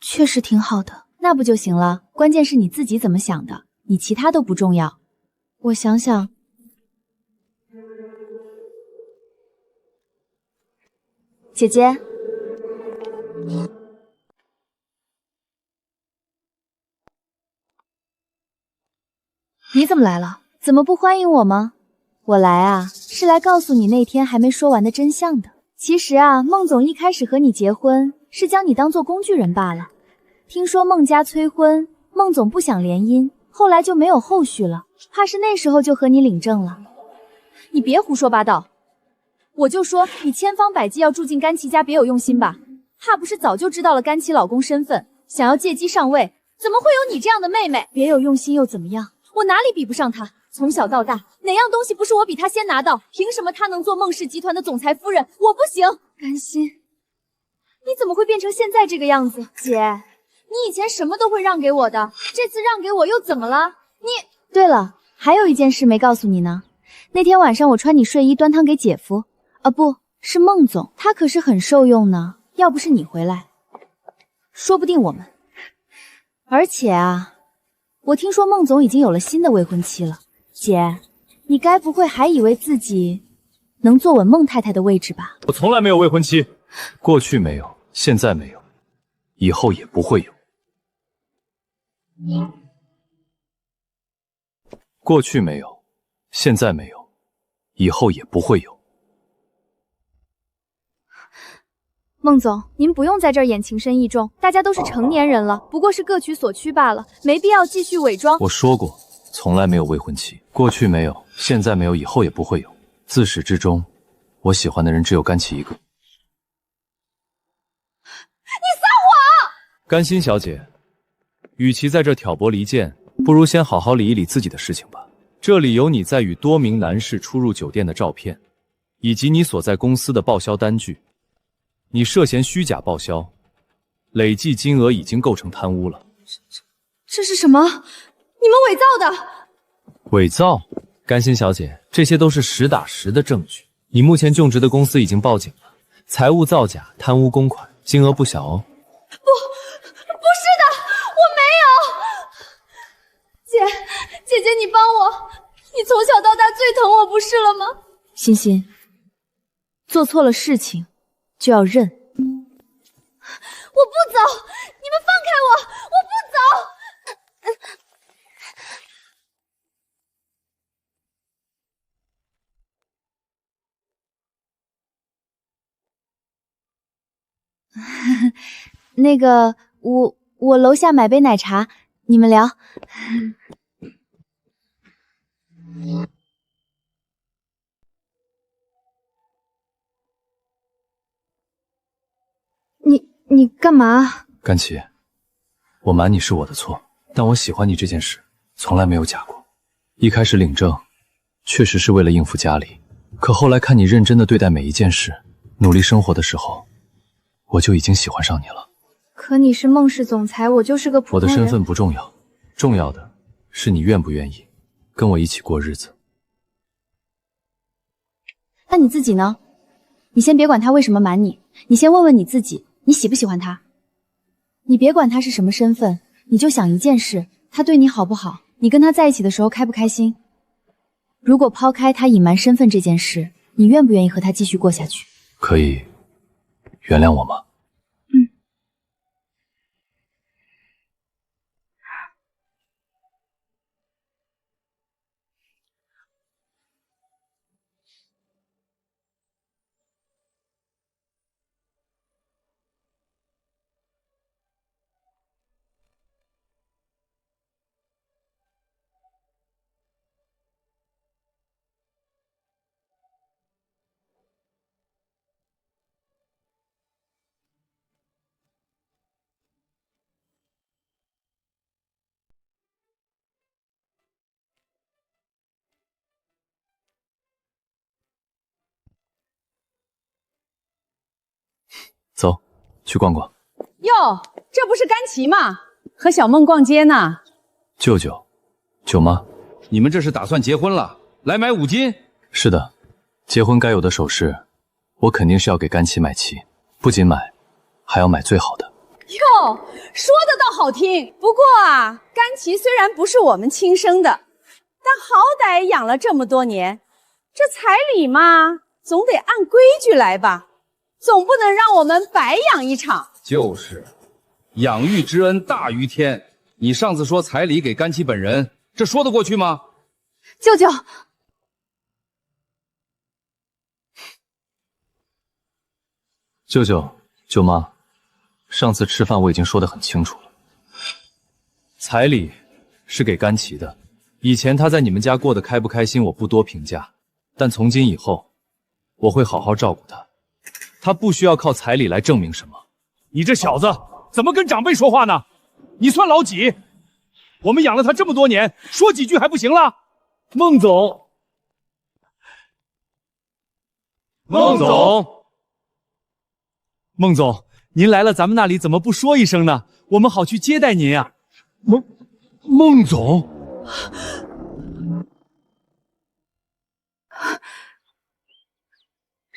确实挺好的。那不就行了？关键是你自己怎么想的，你其他都不重要。我想想，姐姐，你怎么来了？怎么不欢迎我吗？我来啊，是来告诉你那天还没说完的真相的。其实啊，孟总一开始和你结婚，是将你当做工具人罢了。听说孟家催婚，孟总不想联姻，后来就没有后续了，怕是那时候就和你领证了。你别胡说八道，我就说你千方百计要住进甘琪家，别有用心吧？怕不是早就知道了甘琪老公身份，想要借机上位？怎么会有你这样的妹妹？别有用心又怎么样？我哪里比不上她？从小到大，哪样东西不是我比她先拿到？凭什么她能做孟氏集团的总裁夫人，我不行？甘心，你怎么会变成现在这个样子？姐，你以前什么都会让给我的，这次让给我又怎么了？你……对了，还有一件事没告诉你呢。那天晚上我穿你睡衣端汤给姐夫，不是孟总，他可是很受用呢。要不是你回来，说不定我们……而且啊，我听说孟总已经有了新的未婚妻了。姐，你该不会还以为自己能坐稳孟太太的位置吧？我从来没有未婚妻，过去没有，现在没有，以后也不会有。过去没有，现在没有，以后也不会有。孟总，您不用在这儿演情深意重，大家都是成年人了，不过是各取所需罢了，没必要继续伪装。我说过，从来没有未婚妻，过去没有，现在没有，以后也不会有。自始至终，我喜欢的人只有甘琪一个。你撒谎！甘心小姐，与其在这挑拨离间，不如先好好理一理自己的事情吧。这里有你在与多名男士出入酒店的照片，以及你所在公司的报销单据。你涉嫌虚假报销，累计金额已经构成贪污了。这是什么？你们伪造的！伪造？甘心小姐，这些都是实打实的证据。你目前就职的公司已经报警了，财务造假、贪污公款，金额不小哦。不是的，我没有。姐姐，你帮我，你从小到大最疼我不是了吗？欣欣，做错了事情就要认。我不走，你们放开我，我不走。那个，我楼下买杯奶茶，你们聊。你干嘛？甘琪，我瞒你是我的错，但我喜欢你这件事从来没有假过。一开始领证，确实是为了应付家里，可后来看你认真的对待每一件事，努力生活的时候，我就已经喜欢上你了。可你是孟氏总裁，我就是个普通人。我的身份不重要，重要的是你愿不愿意跟我一起过日子。那你自己呢？你先别管他为什么瞒你，你先问问你自己，你喜不喜欢他？你别管他是什么身份，你就想一件事，他对你好不好？你跟他在一起的时候开不开心？如果抛开他隐瞒身份这件事，你愿不愿意和他继续过下去？可以原谅我吗？走，去逛逛。哟，这不是甘琪吗？和小梦逛街呢。舅舅，舅妈，你们这是打算结婚了？来买五金？是的，结婚该有的首饰，我肯定是要给甘琪买齐，不仅买，还要买最好的。哟，说的倒好听。不过啊，甘琪虽然不是我们亲生的，但好歹养了这么多年，这彩礼嘛，总得按规矩来吧。总不能让我们白养一场。就是，养育之恩大于天。你上次说彩礼给甘琪本人，这说得过去吗？舅舅，舅舅，舅妈，上次吃饭我已经说得很清楚了，彩礼是给甘琪的。以前她在你们家过得开不开心，我不多评价，但从今以后，我会好好照顾她。她不需要靠彩礼来证明什么。你这小子怎么跟长辈说话呢？你算老几？我们养了他这么多年，说几句还不行了？孟总，孟总，孟总，您来了，咱们那里怎么不说一声呢？我们好去接待您呀。孟总，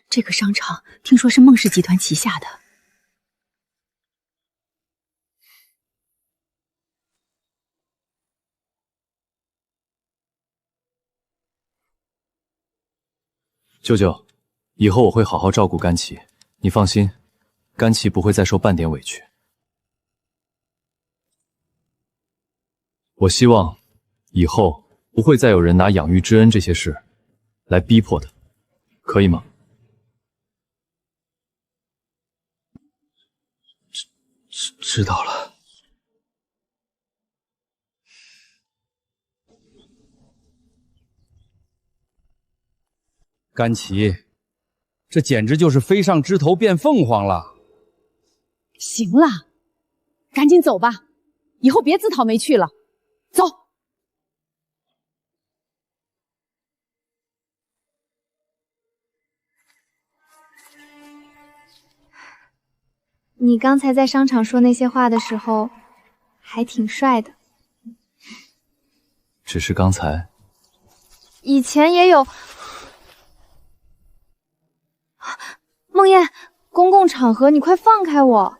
这个商场听说是孟氏集团旗下的。舅舅，以后我会好好照顾甘琪，你放心，甘琪不会再受半点委屈。我希望以后不会再有人拿养育之恩这些事来逼迫他，可以吗？知道了。甘琪，这简直就是飞上枝头变凤凰了。行了，赶紧走吧，以后别自讨没趣了。走。你刚才在商场说那些话的时候，还挺帅的。只是刚才，以前也有。梦魇，公共场合，你快放开我！